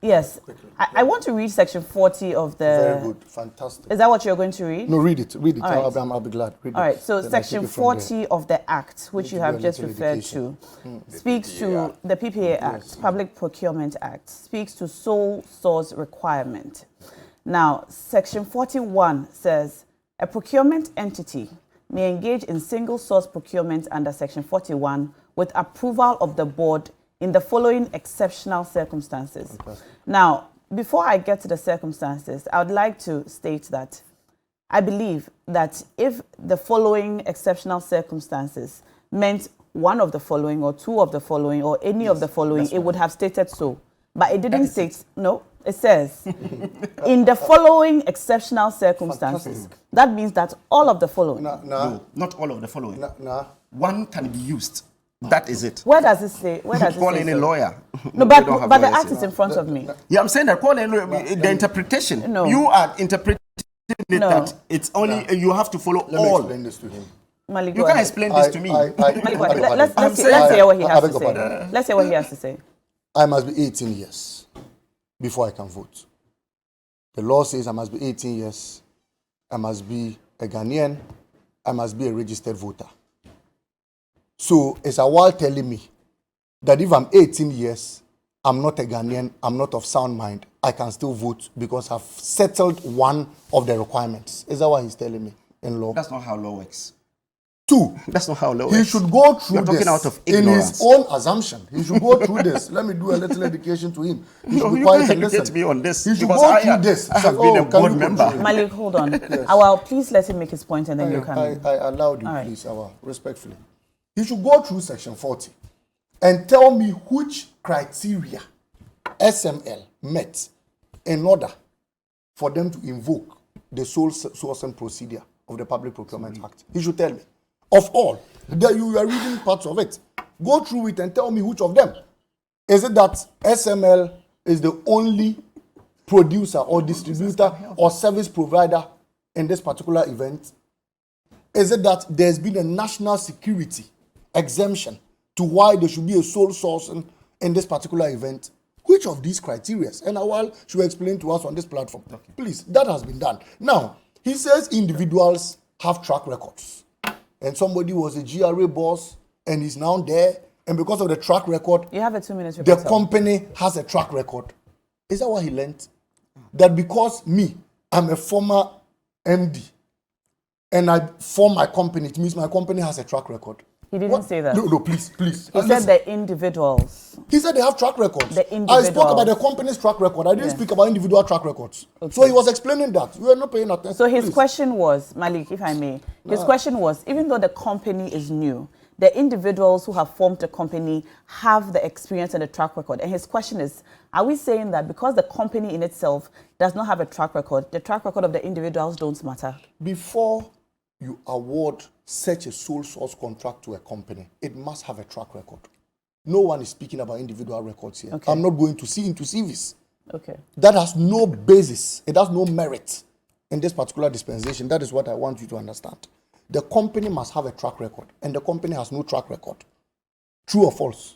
[SPEAKER 1] Yes. I want to read section 40 of the...
[SPEAKER 2] Very good. Fantastic.
[SPEAKER 1] Is that what you're going to read?
[SPEAKER 2] No, read it. Read it.
[SPEAKER 1] All right.
[SPEAKER 2] I'll be glad. Read
[SPEAKER 1] All
[SPEAKER 2] it.
[SPEAKER 1] right. So
[SPEAKER 2] Then I
[SPEAKER 1] section
[SPEAKER 2] take it from there.
[SPEAKER 1] 40 of the Act, which you have just referred to, speaks to the PPA Act, Public Procurement Act, speaks to sole source requirement. Now, section 41 says a procurement entity may engage in single source procurement under section 41 with approval of the board in the following exceptional circumstances. Now, before I get to the circumstances, I would like to state that I believe that if the following exceptional circumstances meant one of the following or two of the following or any of the following, it would have stated so. But it didn't state, no, it says, in the following exceptional circumstances.
[SPEAKER 2] Fantastic.
[SPEAKER 1] That means that all of the following.
[SPEAKER 4] No, not all of the following.
[SPEAKER 2] Nah.
[SPEAKER 4] One can be used. That is it.
[SPEAKER 1] Where does it say? Where does it
[SPEAKER 4] Call
[SPEAKER 1] say
[SPEAKER 4] in a
[SPEAKER 1] so?
[SPEAKER 4] lawyer.
[SPEAKER 1] No,
[SPEAKER 4] We don't have
[SPEAKER 1] but the
[SPEAKER 4] lawyers
[SPEAKER 1] act
[SPEAKER 4] here.
[SPEAKER 1] is in front of me.
[SPEAKER 4] Yeah, I'm saying that call in the interpretation.
[SPEAKER 1] No.
[SPEAKER 4] You are interpreting it
[SPEAKER 1] No.
[SPEAKER 4] that it's only you have to follow
[SPEAKER 2] Let me
[SPEAKER 4] all.
[SPEAKER 2] explain this to him.
[SPEAKER 1] Malik,
[SPEAKER 4] You
[SPEAKER 1] go
[SPEAKER 4] can't
[SPEAKER 1] ahead.
[SPEAKER 4] explain this to me.
[SPEAKER 1] Malik, go ahead.
[SPEAKER 2] I
[SPEAKER 1] Let's
[SPEAKER 4] saying
[SPEAKER 1] hear what he
[SPEAKER 2] I
[SPEAKER 1] has
[SPEAKER 2] beg
[SPEAKER 1] to
[SPEAKER 2] your
[SPEAKER 1] say.
[SPEAKER 2] pardon.
[SPEAKER 1] Let's hear what he has to say.
[SPEAKER 2] I must be 18 years before I can vote. The law says I must be 18 years. I must be a Ghanaian. I must be a registered voter. So it's a while telling me that if I'm 18 years, I'm not a Ghanaian, I'm not of sound mind, I can still vote because I've settled one of the requirements. Is that what he's telling me in law?
[SPEAKER 4] That's not how law works.
[SPEAKER 2] Two,
[SPEAKER 4] That's not how law
[SPEAKER 2] he
[SPEAKER 4] works.
[SPEAKER 2] should go through
[SPEAKER 4] You're talking
[SPEAKER 2] this
[SPEAKER 4] out of
[SPEAKER 2] in
[SPEAKER 4] ignorance.
[SPEAKER 2] his own assumption. He should go through this. Let me do a little education to him. He
[SPEAKER 4] No,
[SPEAKER 2] should be
[SPEAKER 4] you
[SPEAKER 2] quiet
[SPEAKER 4] can't
[SPEAKER 2] and
[SPEAKER 4] educate
[SPEAKER 2] listen.
[SPEAKER 4] me on this
[SPEAKER 2] He should
[SPEAKER 4] because
[SPEAKER 2] go through this.
[SPEAKER 4] I have
[SPEAKER 2] Say,
[SPEAKER 4] been a
[SPEAKER 2] can
[SPEAKER 4] board
[SPEAKER 2] you
[SPEAKER 4] member.
[SPEAKER 2] continue?
[SPEAKER 1] Malik, hold on. Well, please let him make his point and then you can.
[SPEAKER 2] I allowed you,
[SPEAKER 1] All right.
[SPEAKER 2] please, respectfully. He should go through section 40 and tell me which criteria SML met in order for them to invoke the sole sourcing procedure of the Public Procurement Act. He should tell me. Of all, that you are reading parts of it. Go through it and tell me which of them. Is it that SML is the only producer or distributor or service provider in this particular event? Is it that there's been a national security exemption to why there should be a sole sourcing in this particular event? Which of these criteria? And Awal should explain to us on this platform. Okay. Please, that has been done. Now, he says individuals have track records. And somebody was a GRA boss and is now there. And because of the track record,
[SPEAKER 1] You have a 2-minute
[SPEAKER 2] the
[SPEAKER 1] rebuttal.
[SPEAKER 2] company has a track record. Is that what he learned? That because me, I'm a former MD, and I form my company, it means my company has a track record.
[SPEAKER 1] He didn't say that.
[SPEAKER 2] No, please.
[SPEAKER 1] He said
[SPEAKER 2] Listen.
[SPEAKER 1] the individuals.
[SPEAKER 2] He said they have track records.
[SPEAKER 1] The
[SPEAKER 2] I spoke about the
[SPEAKER 1] individuals.
[SPEAKER 2] company's track record. I didn't
[SPEAKER 1] Yeah.
[SPEAKER 2] speak about individual track records.
[SPEAKER 1] Okay.
[SPEAKER 2] So he was explaining that. You are not paying attention.
[SPEAKER 1] So his
[SPEAKER 2] Please.
[SPEAKER 1] question was, Malik, if I may, his question was, even though the company is new, the individuals who have formed the company have the experience and the track record. And his question is, are we saying that because the company in itself does not have a track record, the track record of the individuals don't matter?
[SPEAKER 2] Before you award such a sole source contract to a company, it must have a track record. No one is speaking about individual records here.
[SPEAKER 1] Okay.
[SPEAKER 2] I'm not going to see into CVs.
[SPEAKER 1] Okay.
[SPEAKER 2] That has no basis. It has no merit in this particular dispensation. That is what I want you to understand. The company must have a track record, and the company has no track record. True or false?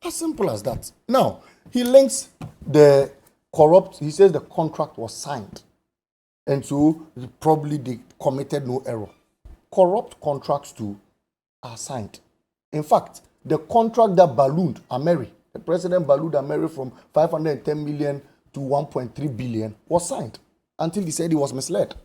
[SPEAKER 2] As simple as that. Now, he links the corrupt, he says the contract was signed. And so probably they committed no error. Corrupt contracts too are signed. In fact, the contract that ballooned Ameri, the president ballooned Ameri from 510 million to 1.3 billion was signed until he said he was misled.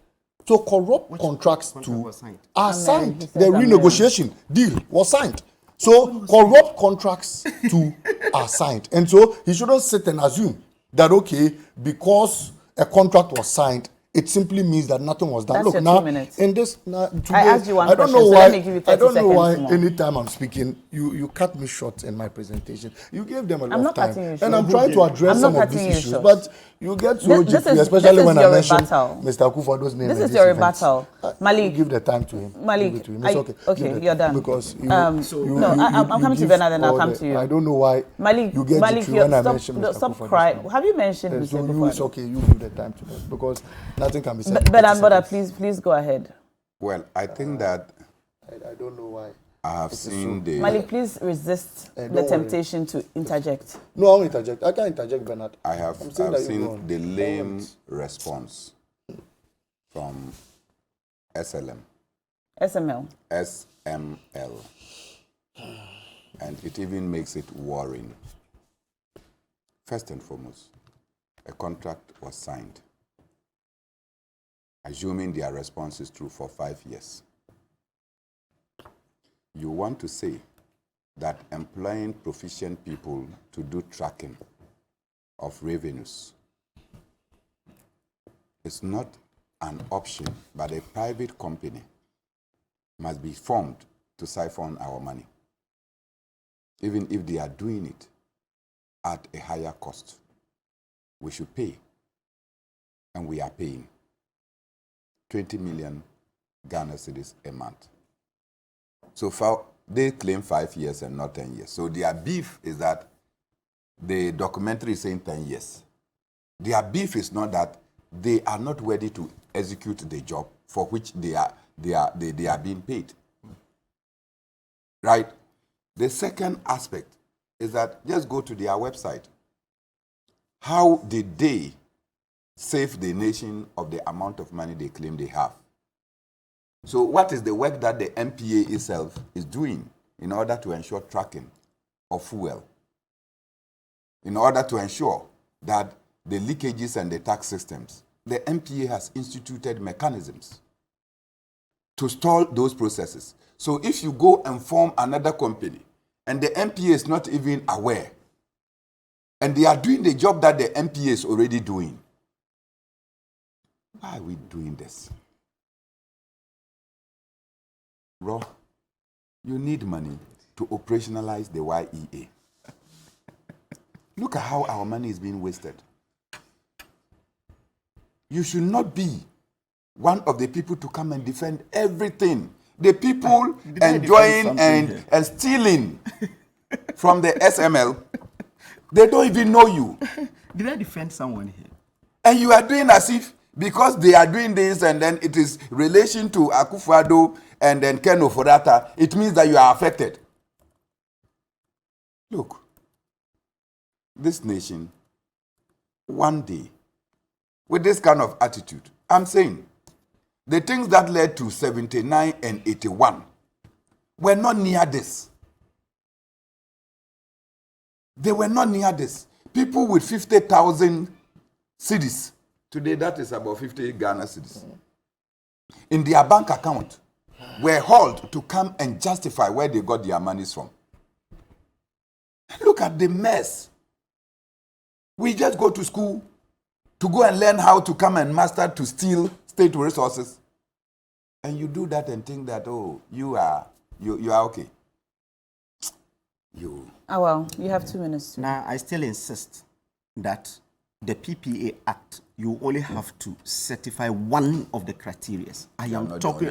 [SPEAKER 2] So corrupt contracts
[SPEAKER 4] contract
[SPEAKER 2] too
[SPEAKER 4] was signed?
[SPEAKER 2] are
[SPEAKER 1] He
[SPEAKER 2] signed.
[SPEAKER 1] says
[SPEAKER 2] The
[SPEAKER 1] Ameri.
[SPEAKER 2] renegotiation deal was signed. So corrupt contracts too are signed. And so he shouldn't sit and assume that, okay, because a contract was signed, it simply means that nothing was done.
[SPEAKER 1] That's
[SPEAKER 2] Look,
[SPEAKER 1] your
[SPEAKER 2] now,
[SPEAKER 1] 2 minutes.
[SPEAKER 2] in this, now, today,
[SPEAKER 1] I asked you one
[SPEAKER 2] I don't
[SPEAKER 1] question,
[SPEAKER 2] know
[SPEAKER 1] so
[SPEAKER 2] why,
[SPEAKER 1] let me give you 30
[SPEAKER 2] I don't know why
[SPEAKER 1] seconds more.
[SPEAKER 2] anytime I'm speaking, you cut me short in my presentation. You gave them a lot
[SPEAKER 1] I'm
[SPEAKER 2] of
[SPEAKER 1] not
[SPEAKER 2] time.
[SPEAKER 1] cutting you
[SPEAKER 2] And
[SPEAKER 1] short.
[SPEAKER 2] I'm trying to address
[SPEAKER 1] I'm
[SPEAKER 2] some
[SPEAKER 1] not
[SPEAKER 2] of these
[SPEAKER 1] cutting you
[SPEAKER 2] issues.
[SPEAKER 1] short.
[SPEAKER 2] But you get so
[SPEAKER 1] This
[SPEAKER 2] jiffy,
[SPEAKER 1] is
[SPEAKER 2] especially when I
[SPEAKER 1] your
[SPEAKER 2] mention
[SPEAKER 1] rebuttal.
[SPEAKER 2] Mr. Akufodo's name.
[SPEAKER 1] This
[SPEAKER 2] in
[SPEAKER 1] is your
[SPEAKER 2] event.
[SPEAKER 1] rebuttal. Malik.
[SPEAKER 2] Give the time to him.
[SPEAKER 1] Malik,
[SPEAKER 2] Give it to him. It's okay.
[SPEAKER 1] okay,
[SPEAKER 2] Give it-
[SPEAKER 1] you're done.
[SPEAKER 2] Because you,
[SPEAKER 1] I'm coming to
[SPEAKER 2] give
[SPEAKER 1] Bernard and I'll
[SPEAKER 2] all
[SPEAKER 1] come
[SPEAKER 2] the-
[SPEAKER 1] to you.
[SPEAKER 2] I don't know why
[SPEAKER 1] Malik,
[SPEAKER 2] you get
[SPEAKER 1] Malik,
[SPEAKER 2] jiffy when I
[SPEAKER 1] stop,
[SPEAKER 2] mention Mr.
[SPEAKER 1] stop
[SPEAKER 2] Akufodo's
[SPEAKER 1] crying.
[SPEAKER 2] name.
[SPEAKER 1] Have you mentioned
[SPEAKER 2] And
[SPEAKER 1] Mr.
[SPEAKER 2] so you,
[SPEAKER 1] Akufo-Addo?
[SPEAKER 2] it's okay. You give the time to them because nothing can be said. in
[SPEAKER 1] But
[SPEAKER 2] 30
[SPEAKER 1] Brother,
[SPEAKER 2] seconds.
[SPEAKER 1] please go ahead.
[SPEAKER 3] Well, I think that
[SPEAKER 2] I don't know why.
[SPEAKER 3] I have seen the...
[SPEAKER 1] Malik, please resist the
[SPEAKER 2] don't
[SPEAKER 1] temptation to interject.
[SPEAKER 2] No, I won't interject. I can't interject, Bernard.
[SPEAKER 3] I've seen the lame response from SML. And it even makes it worrying. First and foremost, a contract was signed, assuming their response is true for 5 years. You want to say that employing proficient people to do tracking of revenues is not an option, but a private company must be formed to siphon our money, even if they are doing it at a higher cost. We should pay, and we are paying 20 million Ghana cedis a month. So far, they claim 5 years and not 10 years. So their beef is that the documentary is saying 10 years. Their beef is not that they are not ready to execute the job for which they are being paid. Right? The second aspect is that just go to their website. How did they save the nation of the amount of money they claim they have? So what is the work that the MPA itself is doing in order to ensure tracking of fuel? In order to ensure that the leakages and the tax systems, the MPA has instituted mechanisms to stall those processes. So if you go and form another company and the MPA is not even aware, and they are doing the job that the MPA is already doing, why are we doing this? Bro, you need money to operationalize the YEA. Look at how our money is being wasted. You should not be one of the people to come and defend everything. The people enjoying and stealing from the SML, they don't even know you.
[SPEAKER 4] Did I defend someone here?
[SPEAKER 3] And you are doing as if because they are doing this and then it is relation to Akufo-Addo and then Ken Ofori-Atta, it means that you are affected. Look, this nation, one day, with this kind of attitude, I'm saying, the things that led to 79 and 81 were not near this. They were not near this. People with 50,000 cedis, today that is about 50 Ghana cedis, in their bank account, were hauled to come and justify where they got their monies from. Look at the mess. We just go to school to go and learn how to come and master to steal state resources. And you do that and think that, oh, you are okay.
[SPEAKER 1] Well, you have 2 minutes.
[SPEAKER 4] Now, I still insist that the PPA Act, you only have to certify one of the criteria. I'm not talking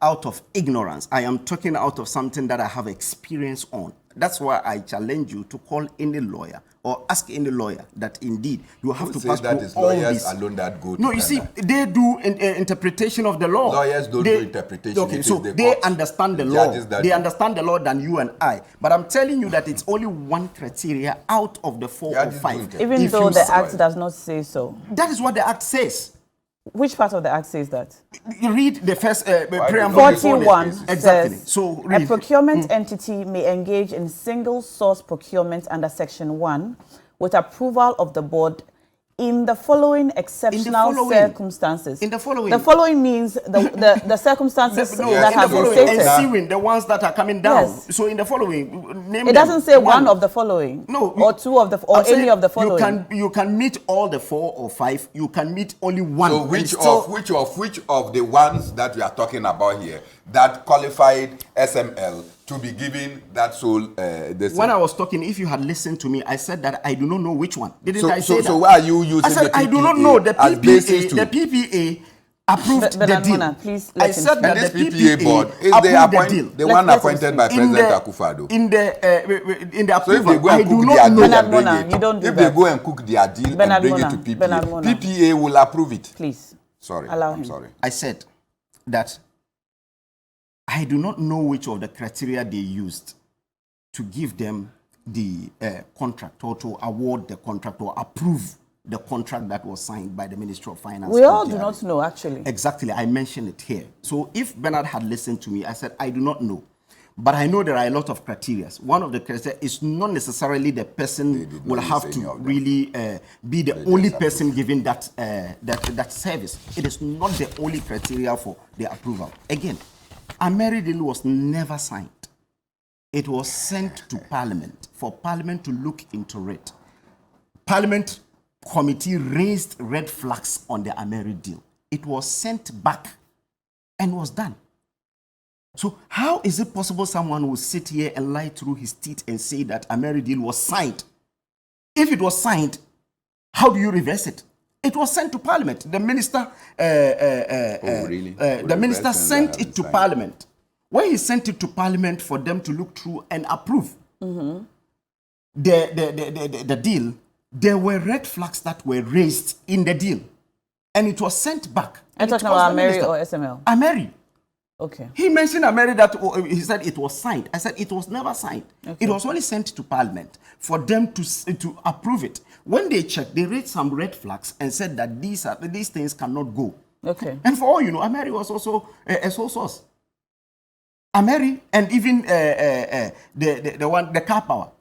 [SPEAKER 4] out of ignorance. I am talking out of something that I have experience on. That's why I challenge you to call any lawyer or ask any lawyer that indeed you have to pass
[SPEAKER 3] that
[SPEAKER 4] through
[SPEAKER 3] is
[SPEAKER 4] all
[SPEAKER 3] lawyers
[SPEAKER 4] this.
[SPEAKER 3] alone that go to
[SPEAKER 4] No, you see, they do interpretation of the law.
[SPEAKER 3] Lawyers don't do interpretation.
[SPEAKER 4] Okay, so they understand the law. They understand the law than you and I. But I'm telling you that it's only one criteria out of the 4 or 5.
[SPEAKER 1] Even though the Act does not say so.
[SPEAKER 4] That is what the Act says.
[SPEAKER 1] Which part of the Act says that?
[SPEAKER 4] You read the first preamble.
[SPEAKER 1] 41
[SPEAKER 4] exactly.
[SPEAKER 1] says,
[SPEAKER 4] So
[SPEAKER 1] a procurement entity may engage in single source procurement under Section 1 with approval of the board in the following exceptional circumstances.
[SPEAKER 4] In the following.
[SPEAKER 1] The following means the circumstances that have been stated.
[SPEAKER 4] Ensuing, the ones that are coming down.
[SPEAKER 1] Yes.
[SPEAKER 4] So in the following, name
[SPEAKER 1] it doesn't say one of the following.
[SPEAKER 4] No.
[SPEAKER 1] Or two of the, or any of the following.
[SPEAKER 4] You can meet all the 4 or 5. You can meet only one.
[SPEAKER 3] So which of the ones that we are talking about here that qualified SML to be given that sole
[SPEAKER 4] when I was talking, if you had listened to me, I said that I do not know which one. Didn't I say that?
[SPEAKER 3] So why are you using
[SPEAKER 4] I said,
[SPEAKER 3] the PPA
[SPEAKER 4] I do not know. The
[SPEAKER 3] PPA,
[SPEAKER 4] the PPA approved the deal.
[SPEAKER 1] Mona, please let
[SPEAKER 4] I said that
[SPEAKER 3] this
[SPEAKER 4] the
[SPEAKER 3] PPA board is the one appointed by President Akufo-Addo.
[SPEAKER 4] In the
[SPEAKER 3] So if they
[SPEAKER 4] approval,
[SPEAKER 3] go
[SPEAKER 4] I
[SPEAKER 3] and
[SPEAKER 4] do
[SPEAKER 3] cook
[SPEAKER 4] not
[SPEAKER 3] their
[SPEAKER 4] know.
[SPEAKER 3] deal and bring
[SPEAKER 1] Mona,
[SPEAKER 3] it,
[SPEAKER 1] you don't do
[SPEAKER 3] if
[SPEAKER 1] that.
[SPEAKER 3] they go and cook their deal and bring it to PPA, PPA will approve it.
[SPEAKER 1] Please.
[SPEAKER 3] Sorry,
[SPEAKER 1] Allow
[SPEAKER 3] I'm
[SPEAKER 1] him.
[SPEAKER 3] sorry.
[SPEAKER 4] I said that I do not know which of the criteria they used to give them the contract or to award the contract or approve the contract that was signed by the Ministry of Finance.
[SPEAKER 1] We all do not know, actually.
[SPEAKER 4] Exactly. I mentioned it here. So if Bernard had listened to me, I said, I do not know. But I know there are a lot of criteria. One of the criteria is not necessarily the person will have to really be the only person giving that, that service. It is not the only criteria for the approval. Again, a marriage deal was never signed. It was sent to Parliament for Parliament to look into it. Parliament committee raised red flags on the Ameri deal. It was sent back and was done. So how is it possible someone will sit here and lie through his teeth and say that Ameri deal was signed? If it was signed, how do you reverse it? It was sent to Parliament. The minister, the minister sent it to Parliament. When he sent it to Parliament for them to look through and approve the deal, there were red flags that were raised in the deal, and it was sent back.
[SPEAKER 1] Are you talking about Ameri or SML?
[SPEAKER 4] Ameri.
[SPEAKER 1] Okay.
[SPEAKER 4] He mentioned Ameri that he said it was signed. I said it was never signed. Okay. It was only sent to Parliament for them to approve it. When they checked, they raised some red flags and said that these things cannot go.
[SPEAKER 1] Okay.
[SPEAKER 4] And for all you know, Ameri was also a sole source. Ameri and even the car power.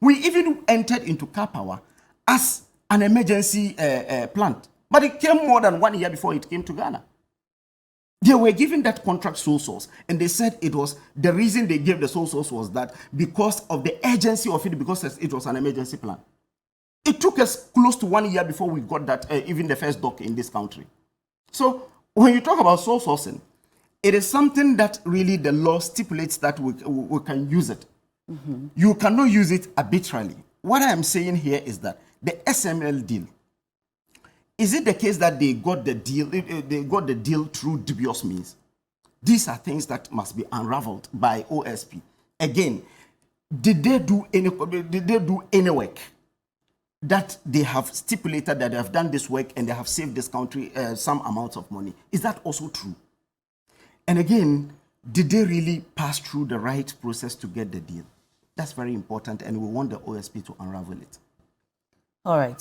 [SPEAKER 4] We even entered into car power as an emergency plant. But it came more than 1 year before it came to Ghana. They were given that contract sole source, and they said it was the reason they gave the sole source was that because of the urgency of it, because it was an emergency plan. It took us close to 1 year before we got that, even the first dock in this country. So when you talk about sole sourcing, it is something that really the law stipulates that we can use it. You cannot use it arbitrarily. What I am saying here is that the SML deal, is it the case that they got the deal through dubious means? These are things that must be unraveled by OSP. Again, did they do any work that they have stipulated that they have done this work and they have saved this country some amount of money? Is that also true? And again, did they really pass through the right process to get the deal? That's very important, and we want the OSP to unravel it.
[SPEAKER 1] All right.